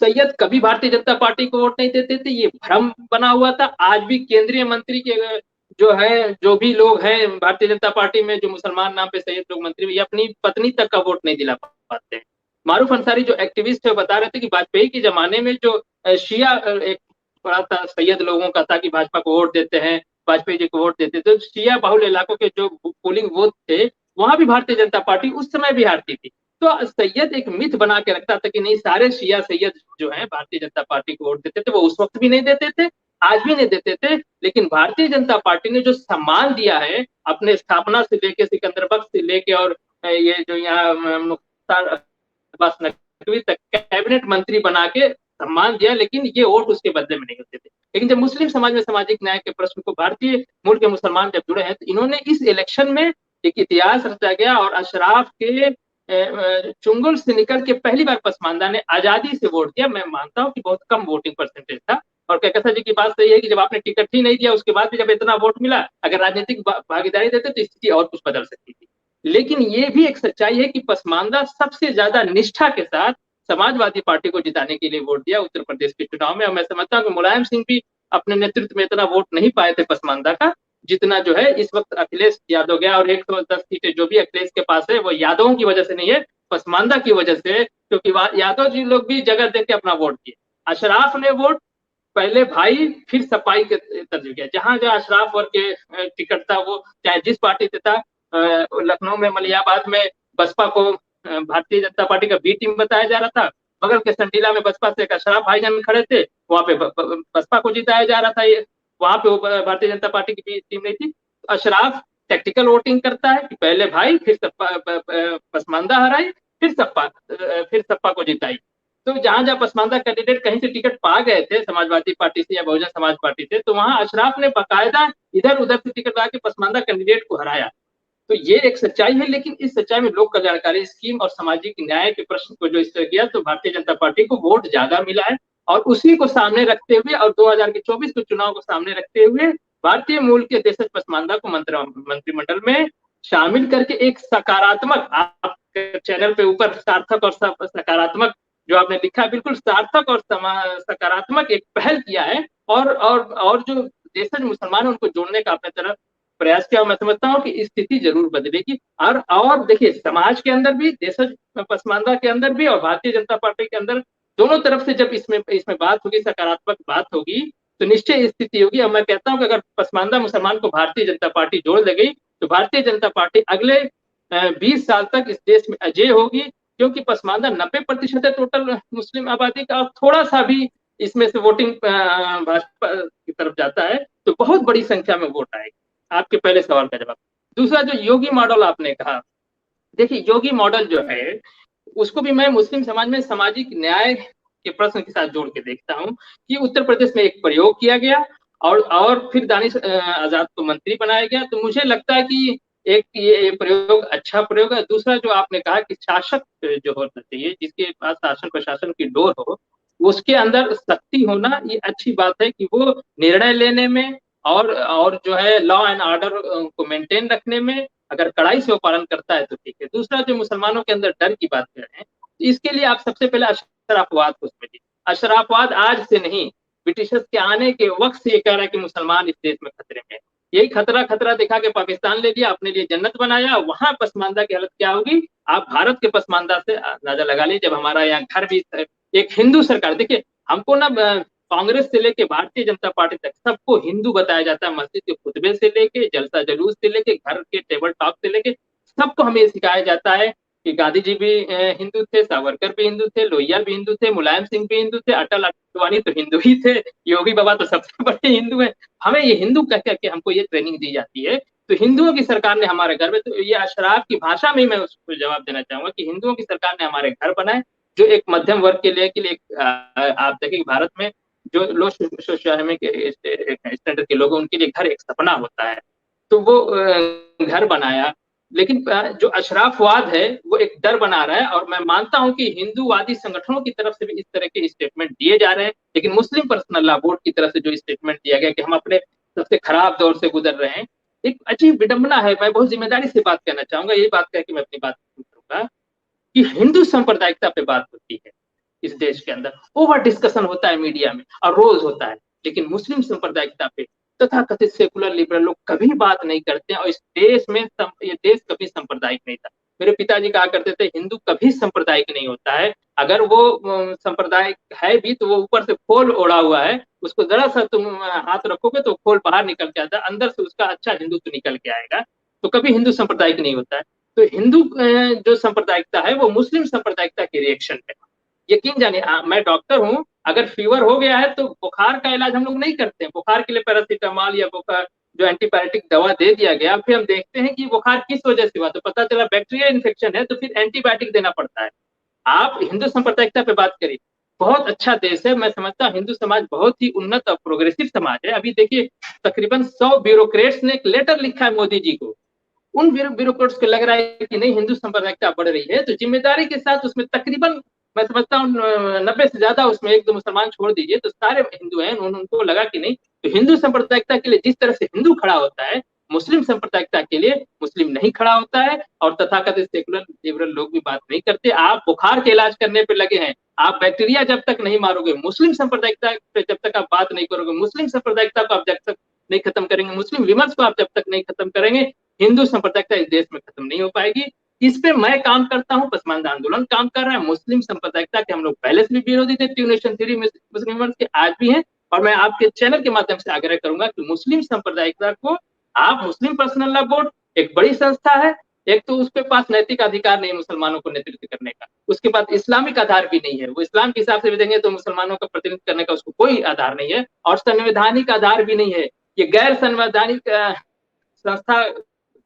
सैयद कभी भारतीय जनता पार्टी को वोट नहीं देते थे, ये भ्रम बना हुआ था। आज भी केंद्रीय मंत्री के जो भी लोग हैं भारतीय जनता पार्टी में, जो मुसलमान नाम पे सैयद लोग मंत्री, ये अपनी पत्नी तक का वोट नहीं दिला पाते हैं। मारूफ अंसारी जो एक्टिविस्ट है बता रहे थे कि वाजपेयी के जमाने में जो शिया एक बड़ा था सैयद लोगों का था कि भाजपा को वोट देते हैं, वाजपेयी जी को वोट देते थे। शिया बहुल इलाकों के जो पोलिंग बूथ थे वहां भी भारतीय जनता पार्टी उस समय भी हारती थी। तो सैयद एक मिथ बना के रखता था कि नहीं, सारे शिया सैयद जो है भारतीय जनता पार्टी को वोट देते थे। वो उस वक्त भी नहीं देते थे, आज भी नहीं देते थे। लेकिन भारतीय जनता पार्टी ने जो सम्मान दिया है अपने स्थापना से लेके, सिकंदर बख्श से लेके और ये जो यहाँ मुख्तार अब्बास नकवी तक कैबिनेट मंत्री बना के सम्मान दिया, लेकिन ये वोट उसके बदले में नहीं होते थे। लेकिन जब मुस्लिम समाज में सामाजिक न्याय के प्रश्न को भारतीय मूल के मुसलमान जब जुड़े हैं, तो इन्होंने इस इलेक्शन में एक इतिहास रचा गया और अशराफ के चुंगल से निकल के पहली बार पसमानदा ने आजादी से वोट दिया। मैं मानता हूँ कि बहुत कम वोटिंग परसेंटेज था। और कहकशा जी की बात सही है कि जब आपने टिकट ही नहीं दिया, उसके बाद भी जब इतना वोट मिला, अगर राजनीतिक भागीदारी देते तो स्थिति और कुछ बदल सकती थी। लेकिन ये भी एक सच्चाई है कि पसमानदा सबसे ज्यादा निष्ठा के साथ समाजवादी पार्टी को जिताने के लिए वोट दिया उत्तर प्रदेश के चुनाव में। और मैं समझता हूँ कि मुलायम सिंह भी अपने नेतृत्व में इतना वोट नहीं पाए थे पसमानदा का, जितना जो है इस वक्त अखिलेश यादव गया। और 110 सीटें जो भी अखिलेश के पास है वो यादवों की वजह से नहीं है, पसमानदा की वजह से, क्योंकि यादव जी लोग भी जगह दे के अपना वोट दिए। अशराफ ने वोट पहले भाई फिर सपाई के तरफ गया। जहां जहां अशराफ वर्ग के टिकट था, वो चाहे जिस पार्टी से था, लखनऊ में मलियाबाद में बसपा को भारतीय जनता पार्टी का बी टीम बताया जा रहा था, बगल के संडीला में बसपा से एक अशराफ भाईजान खड़े थे, वहां पे बसपा को जिताया जा रहा था। ये वहां पे भारतीय जनता पार्टी की बी टीम नहीं थी। अशराफ टैक्टिकल वोटिंग करता है कि पहले भाई फिर पसमानदा हराई, फिर सपा को जिताई। तो जहां जहां पसमानदा कैंडिडेट कहीं से टिकट पा गए थे समाजवादी पार्टी से या बहुजन समाज पार्टी से, तो वहां अशराफ ने बाकायदा इधर उधर से टिकट ला के पसमानदा कैंडिडेट को हराया। तो ये एक सच्चाई है। लेकिन इस सच्चाई में लोक कल्याणकारी स्कीम और सामाजिक न्याय के प्रश्न को जो इस तरह किया, तो भारतीय जनता पार्टी को वोट ज्यादा मिला है। और उसी को सामने रखते हुए और 2024 के चुनाव को सामने रखते हुए भारतीय मूल के देशज पसमानदा को मंत्रिमंडल में शामिल करके एक सकारात्मक, आप चैनल पे ऊपर सार्थक और सकारात्मक जो आपने लिखा, बिल्कुल सार्थक और सकारात्मक एक पहल किया है। और जो देशज मुसलमान है उनको जोड़ने का अपने तरफ प्रयास किया। मैं समझता हूँ कि स्थिति जरूर बदलेगी। और देखिए, समाज के अंदर भी, देशज पसमानदा के अंदर भी और भारतीय जनता पार्टी के अंदर, दोनों तरफ से जब इसमें बात होगी, सकारात्मक बात होगी, तो निश्चय स्थिति होगी। और मैं कहता हूँ कि अगर पसमानदा मुसलमान को भारतीय जनता पार्टी जोड़ ले गई, तो भारतीय जनता पार्टी अगले 20 साल तक इस देश में अजेय होगी। क्योंकि पसमानदा 90% है टोटल मुस्लिम आबादी का, और थोड़ा सा भी इसमें से वोटिंग भाजपा की तरफ जाता है, तो बहुत बड़ी संख्या में वोट आएगी। आपके पहले सवाल का जवाब। दूसरा, जो योगी मॉडल आपने कहा, देखिए योगी मॉडल जो है उसको भी मैं मुस्लिम समाज में सामाजिक न्याय के प्रश्न के साथ जोड़ के देखता हूँ कि उत्तर प्रदेश में एक प्रयोग किया गया और फिर दानिश आजाद को मंत्री बनाया गया। तो मुझे लगता है कि एक ये प्रयोग अच्छा प्रयोग है। दूसरा, जो आपने कहा कि शासक जो होना चाहिए, जिसके पास शासन प्रशासन की डोर हो, उसके अंदर शक्ति होना, ये अच्छी बात है कि वो निर्णय लेने में और जो है लॉ एंड ऑर्डर को मेंटेन रखने में अगर कड़ाई से वो पालन करता है तो ठीक है। दूसरा, जो मुसलमानों के अंदर डर की बात कर रहे हैं, तो इसके लिए आप सबसे पहले अशराफवाद को समझिए। अशराफवाद आज से नहीं, ब्रिटिशर्स के आने के वक्त से ये कह रहा है कि मुसलमान इस देश में खतरे में है। यही खतरा दिखा के पाकिस्तान ले लिया, अपने लिए जन्नत बनाया। वहां पसमानदा की हालत क्या होगी, आप भारत के पसमानदा से अंदाजा लगा लीजिए। जब हमारा यहाँ घर भी एक हिंदू सरकार, देखिए हमको ना कांग्रेस से लेके भारतीय जनता पार्टी तक सबको हिंदू बताया जाता है। मस्जिद के खुतबे से लेके, जलसा जलूस से लेके, घर के टेबल टॉक से लेके, सबको हमें सिखाया जाता है कि गांधी जी भी हिंदू थे, सावरकर भी हिंदू थे, लोहिया भी हिंदू थे, मुलायम सिंह भी हिंदू थे, अटल अडवाणी तो हिंदू ही थे, योगी बाबा तो सबसे बड़े हिंदू हैं। हमें ये हिंदू कह करके हमको ये ट्रेनिंग दी जाती है। तो हिंदुओं की सरकार ने हमारे घर में, तो ये अशराफ की भाषा में मैं उसको जवाब देना चाहूंगा कि हिंदुओं की सरकार ने हमारे घर बनाए, जो एक मध्यम वर्ग के लिए आप देखिए भारत में जो लो सोशियोइकोनॉमिक स्टैंडर्ड के लोग, उनके लिए घर एक सपना होता है, तो वो घर बनाया। लेकिन जो अशराफवाद है वो एक डर बना रहा है, और मैं मानता हूं कि हिंदूवादी संगठनों की तरफ से भी इस तरह के स्टेटमेंट दिए जा रहे हैं, लेकिन मुस्लिम पर्सनल लॉ बोर्ड की तरफ से जो स्टेटमेंट दिया गया कि हम अपने सबसे खराब दौर से गुजर रहे हैं, एक अजीब विडंबना है। मैं बहुत जिम्मेदारी से बात करना चाहूंगा, ये बात कह के मैं अपनी बात करूंगा कि हिंदू सांप्रदायिकता पे बात होती है इस देश के अंदर, ओवर डिस्कशन होता है मीडिया में और रोज होता है, लेकिन मुस्लिम सांप्रदायिकता पे तथा कथित सेकुलर लिबरल लोग कभी बात नहीं करते हैं। और इस देश में ये देश कभी सांप्रदायिक नहीं था। मेरे पिताजी कहा करते थे हिंदू कभी सांप्रदायिक नहीं होता है, अगर वो सांप्रदायिक है भी तो वो ऊपर से खोल ओढ़ा हुआ है, उसको जरा सा तुम हाथ रखोगे तो खोल बाहर निकल के आता है, अंदर से उसका अच्छा हिंदुत्व निकल के आएगा। तो कभी हिंदू सांप्रदायिक नहीं होता है। तो हिंदू जो सांप्रदायिकता है वो मुस्लिम सांप्रदायिकता की रिएक्शन है। यकीन जानिए, मैं डॉक्टर हूँ, अगर फीवर हो गया है तो बुखार का इलाज हम लोग नहीं करते हैं। बुखार के लिए पैरासीटामॉल या बुखार जो एंटीबायोटिक दवा दे दिया गया, फिर हम देखते हैं कि बुखार किस वजह से हुआ, तो पता चला बैक्टीरियल इन्फेक्शन है, तो फिर एंटीबायोटिक देना पड़ता है। आप हिंदू सांप्रदायिकता पे बात करिए, बहुत अच्छा देश है। मैं समझता हूँ हिंदू समाज बहुत ही उन्नत और प्रोग्रेसिव समाज है। अभी देखिए तकरीबन 100 ब्यूरोक्रेट्स ने एक लेटर लिखा है मोदी जी को। उन ब्यूरोक्रेट्स को लग रहा है कि नहीं हिंदू सांप्रदायिकता बढ़ रही है, तो जिम्मेदारी के साथ उसमें तकरीबन मैं समझता हूँ 90 से ज्यादा, उसमें एक दो मुसलमान छोड़ दीजिए तो सारे हिंदू हैं, उनको लगा कि नहीं, तो हिंदू सांप्रदायिकता के लिए जिस तरह से हिंदू खड़ा होता है, मुस्लिम सांप्रदायिकता के लिए मुस्लिम नहीं खड़ा होता है। और तथाकथित सेकुलर लिबरल लोग भी बात नहीं करते। आप बुखार के इलाज करने पे लगे हैं, आप बैक्टीरिया जब तक नहीं मारोगे, मुस्लिम सांप्रदायिकता पे जब तक आप बात नहीं करोगे, मुस्लिम सांप्रदायिकता को आप जब तक नहीं खत्म करेंगे, मुस्लिम विमर्श को आप जब तक नहीं खत्म करेंगे, हिंदू सांप्रदायिकता इस देश में खत्म नहीं हो पाएगी। इस पे मैं काम करता हूँ, पसमानदा आंदोलन काम कर रहा है। मुस्लिम सांप्रदायिकता के हम लोग पहले से भी विरोधी थे, 2 नेशन थ्योरी मुस्लिम विमर्श के आज भी हैं। और मैं आपके चैनल के माध्यम से आग्रह करूंगा कि मुस्लिम सांप्रदायिकता को आप, मुस्लिम पर्सनल लॉ बोर्ड एक बड़ी संस्था है, एक तो उसके पास नैतिक अधिकार नहीं मुसलमानों को नेतृत्व करने का, उसके पास इस्लामिक आधार भी नहीं है, वो इस्लाम के हिसाब से भी देंगे तो मुसलमानों का प्रतिनिधित्व करने का उसको कोई आधार नहीं है, और संवैधानिक आधार भी नहीं है। ये गैर संवैधानिक संस्था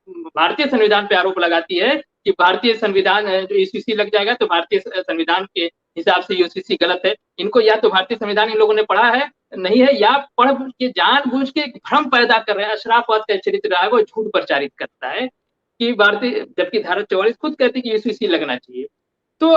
भारतीय संविधान पे आरोप लगाती है कि भारतीय संविधान जो यूसीसी लग जाएगा तो भारतीय संविधान के हिसाब से यूसीसी गलत है। इनको या तो भारतीय संविधान इन लोगों ने पढ़ा है नहीं है, या पढ़ के जानबूझ के भ्रम पैदा कर रहे हैं। अशराफवाद का चरित्र रहा है, वो झूठ प्रचारित करता है कि भारतीय, जबकि धारा 44 खुद कहती है कि यूसीसी लगना चाहिए। तो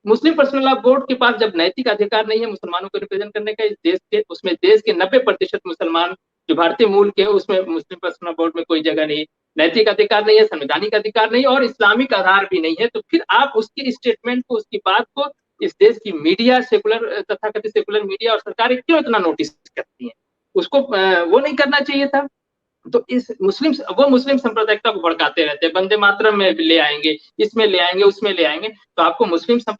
मुस्लिम पर्सनल लॉ बोर्ड के पास जब नैतिक अधिकार नहीं है मुसलमानों को रिप्रेजेंट करने का, इस देश के, उसमें देश के 90% मुसलमान जो भारतीय मूल के, उसमें मुस्लिम पर्सनल बोर्ड में कोई जगह नहीं, नैतिक अधिकार नहीं है, संवैधानिक अधिकार नहीं, और इस्लामिक आधार भी नहीं है। तो फिर आप उसकी स्टेटमेंट को, उसकी बात को इस देश की मीडिया, सेकुलर तथाकथित सेकुलर मीडिया और सरकारें क्यों इतना नोटिस करती हैं? उसको वो नहीं करना चाहिए था। तो इस मुस्लिम सांप्रदायिकता को भड़काते रहते हैं, वंदे मातरम में ले आएंगे, इसमें ले आएंगे, उसमें ले आएंगे। तो आपको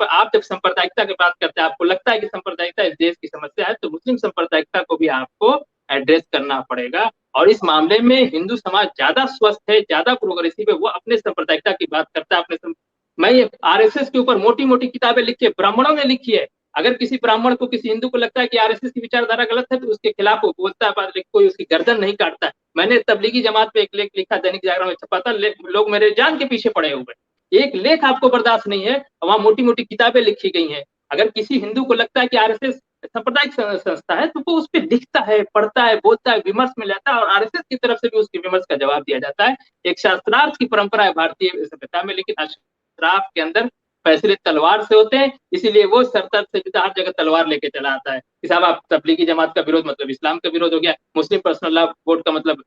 आप जब सांप्रदायिकता की बात करते हैं, आपको लगता है कि सांप्रदायिकता इस देश की समस्या है, तो मुस्लिम सांप्रदायिकता को भी आपको एड्रेस करना पड़ेगा। और इस मामले में हिंदू समाज ज्यादा स्वस्थ है, ज्यादा प्रोग्रेसिव है, वो अपने सांप्रदायिकता की बात करता है। मैं ये आरएसएस के ऊपर मोटी मोटी किताबें लिखी है, ब्राह्मणों ने लिखी है। अगर किसी ब्राह्मण को, किसी हिंदू को लगता है कि आरएसएस की विचारधारा गलत है, तो उसके खिलाफ वो बोलता है, कोई उसकी गर्दन नहीं काटता है। मैंने तबलीगी जमात पे एक लेख लिखा, दैनिक जागरण में छपा था, लोग मेरे जान के पीछे पड़े हुए। एक लेख आपको बर्दाश्त नहीं है, वहां मोटी मोटी किताबें लिखी गई हैं। अगर किसी हिंदू को लगता है कि आरएसएस सांप्रदायिक संस्था है, तो वो उस पर लिखता है, पढ़ता है, बोलता है, विमर्श में लेता है, और आरएसएस की तरफ से भी उसके विमर्श का जवाब दिया जाता है। एक शास्त्रार्थ की परंपरा है भारतीय सभ्यता में, लेकिन अशराफ के अंदर फैसले तलवार से होते हैं, इसीलिए वो सरतर से जुदा हर जगह तलवार लेके चला आता है कि साहब आप तबलीगी जमात का विरोध मतलब इस्लाम का विरोध हो गया, मुस्लिम पर्सनल लॉ बोर्ड का मतलब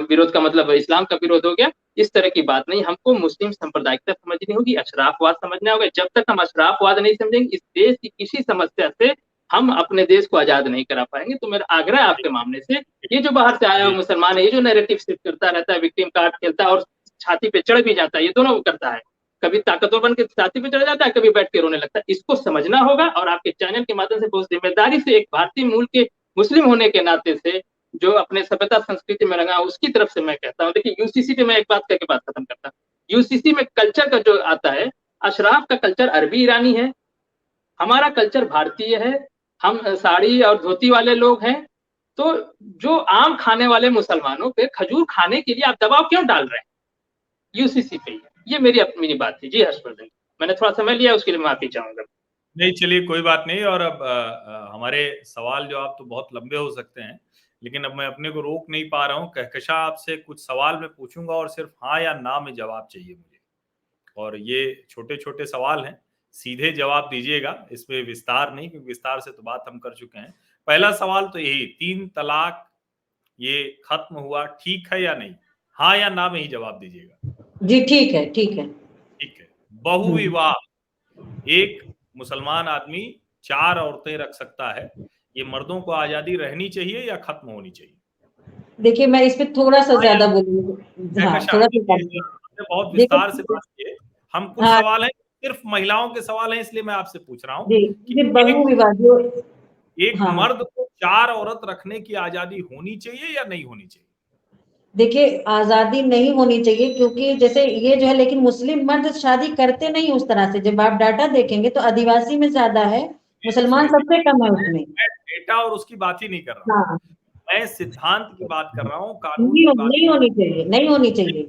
विरोध का मतलब इस्लाम का विरोध हो गया। इस तरह की बात नहीं, हमको मुस्लिम सांप्रदायिकता समझनी होगी, अशराफवाद समझना होगा। जब तक हम अशराफवाद नहीं समझेंगे, इस देश की किसी समस्या से हम अपने देश को आजाद नहीं करा पाएंगे। तो मेरा आग्रह है आपके मामले से, ये जो बाहर से आया हुआ मुसलमान है, ये जो नैरेटिव शिफ्ट करता रहता है, विक्टिम कार्ड खेलता है और छाती पे चढ़ भी जाता है, ये दोनों करता है। कभी ताकतवर बन के छाती पे चढ़ जाता है, कभी बैठ के रोने लगता है। इसको समझना होगा। और आपके चैनल के माध्यम से बहुत जिम्मेदारी से, एक भारतीय मूल के मुस्लिम होने के नाते से, जो अपने सभ्यता संस्कृति में रंगा, उसकी तरफ से मैं कहता हूँ। देखिए यूसीसी पे मैं एक बात करके बात खत्म करता हूँ। यूसीसी में कल्चर का जो आता है, अशराफ का कल्चर अरबी ईरानी है, हमारा कल्चर भारतीय है, हम साड़ी और धोती वाले लोग हैं। तो जो आम खाने वाले मुसलमानों पे खजूर खाने के लिए आप दबाव क्यों डाल रहे हैं? यूसीसी पे ये मेरी अपनी बात थी। जी हर्षवर्धन, मैंने थोड़ा समय लिया, उसके लिए माफी चाहूंगा। नहीं, चलिए कोई बात नहीं। और अब हमारे सवाल जवाब तो बहुत लंबे हो सकते हैं, लेकिन अब मैं अपने को रोक नहीं पा रहा हूँ। कहकशां आपसे कुछ सवाल मैं पूछूंगा और सिर्फ हाँ या ना में जवाब चाहिए मुझे। और ये छोटे छोटे सवाल हैं, सीधे जवाब दीजिएगा, इसमें विस्तार नहीं, क्योंकि विस्तार से तो बात हम कर चुके हैं। पहला सवाल तो यही, 3 तलाक ये खत्म हुआ ठीक है या नहीं? हाँ या ना में ही जवाब दीजिएगा। जी ठीक है, ठीक है। ठीक है। बहुविवाह, एक मुसलमान आदमी 4 औरतें रख सकता है, ये मर्दों को आजादी रहनी चाहिए या खत्म होनी चाहिए? देखिए मैं इस पे थोड़ा सा ज्यादा बोलूंगी। हाँ, थोड़ा सा हमने बहुत विस्तार से बात की है। हम कुछ हाँ, सवाल हैं, सिर्फ महिलाओं के सवाल हैं, इसलिए मैं आपसे पूछ रहा हूँ जी बहुविवाह जो एक मर्द को 4 औरत रखने की आजादी होनी चाहिए या नहीं होनी चाहिए? देखिए आजादी नहीं होनी चाहिए, क्योंकि जैसे ये जो है, लेकिन मुस्लिम मर्द शादी करते नहीं उस तरह से। जब आप डाटा देखेंगे तो आदिवासी में ज्यादा है, मुसलमान सबसे कम है उसमें। मैं डेटा और उसकी बात ही नहीं कर रहा हूँ। हाँ, मैं सिद्धांत की बात कर रहा हूँ, कानून की बात नहीं होनी चाहिए, नहीं होनी चाहिए,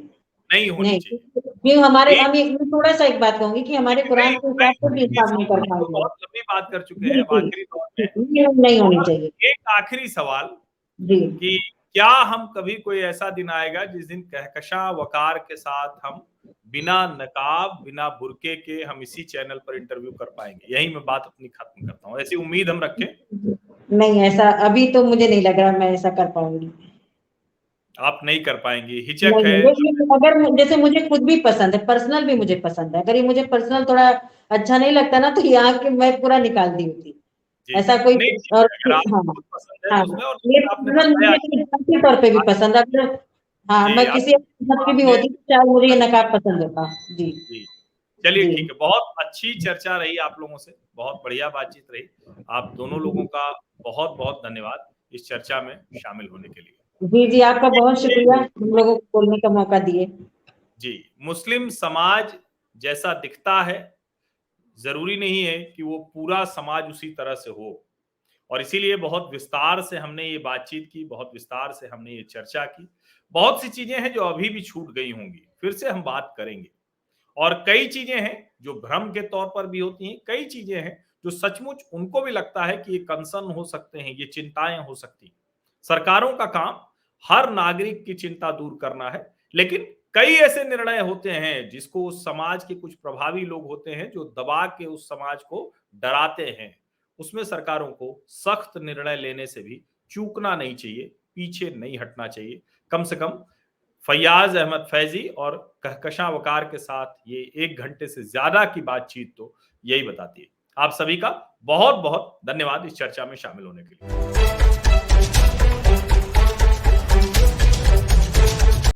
नहीं होनी चाहिए। क्यों हमारे हम थोड़ा सा एक बात कहूंगी कि हमारे कुरान के हिसाब से भी इंसान नहीं कर पाएंगे। बहुत लंबी बात कर चुके हैं, आखिरी तौर पे नहीं होनी चाहिए। एक आखिरी सवाल जी, कि क्या हम कभी कोई ऐसा दिन आएगा जिस दिन कहकशां वकार के साथ हम बिना नकाब बिना बुर्के के हम इसी चैनल पर इंटरव्यू कर पाएंगे? यही मैं बात अपनी खत्म करता हूँ। ऐसी उम्मीद हम रखें? नहीं, ऐसा अभी तो मुझे नहीं लग रहा मैं ऐसा कर पाऊंगी। आप नहीं कर पाएंगी, हिचक है? अगर जैसे मुझे खुद भी पसंद है, पर्सनल भी मुझे पसंद है, अगर ये मुझे पर्सनल थोड़ा अच्छा नहीं लगता ना, तो यहाँ के मैं पूरा निकाल दी होती। ऐसा कोई और हाँ, ये तौर पे भी पसंद है। हाँ, मैं किसी की भी होती चाहे मुझे ये नकाब पसंद होता। जी, चलिए ठीक है। बहुत अच्छी चर्चा रही आप लोगों से, बहुत बढ़िया बातचीत रही। आप दोनों लोगों का बहुत बहुत धन्यवाद इस चर्चा में शामिल होने के लिए। जी, आपका बहुत शुक्रिया हम लोगों को बोलने का मौका दिए। जी, मुस्लिम समाज जैसा दिखता है, जरूरी नहीं है कि वो पूरा समाज उसी तरह से हो। और इसीलिए बहुत विस्तार से हमने ये बातचीत की, बहुत विस्तार से हमने ये चर्चा की। बहुत सी चीजें हैं जो अभी भी छूट गई होंगी, फिर से हम बात करेंगे। और कई चीजें हैं जो भ्रम के तौर पर भी होती हैं, कई चीजें हैं जो सचमुच उनको भी लगता है कि ये कंसर्न हो सकते हैं, ये चिंताएं हो सकती हैं। सरकारों का काम हर नागरिक की चिंता दूर करना है, लेकिन कई ऐसे निर्णय होते हैं जिसको उस समाज के कुछ प्रभावी लोग होते हैं जो दबा के उस समाज को डराते हैं। उसमें सरकारों को सख्त निर्णय लेने से भी चूकना नहीं चाहिए, पीछे नहीं हटना चाहिए। कम से कम फैयाज अहमद फैजी और कहकशां वकार के साथ ये 1 घंटे से ज्यादा की बातचीत तो यही बताती है। आप सभी का बहुत बहुत धन्यवाद इस चर्चा में शामिल होने के लिए।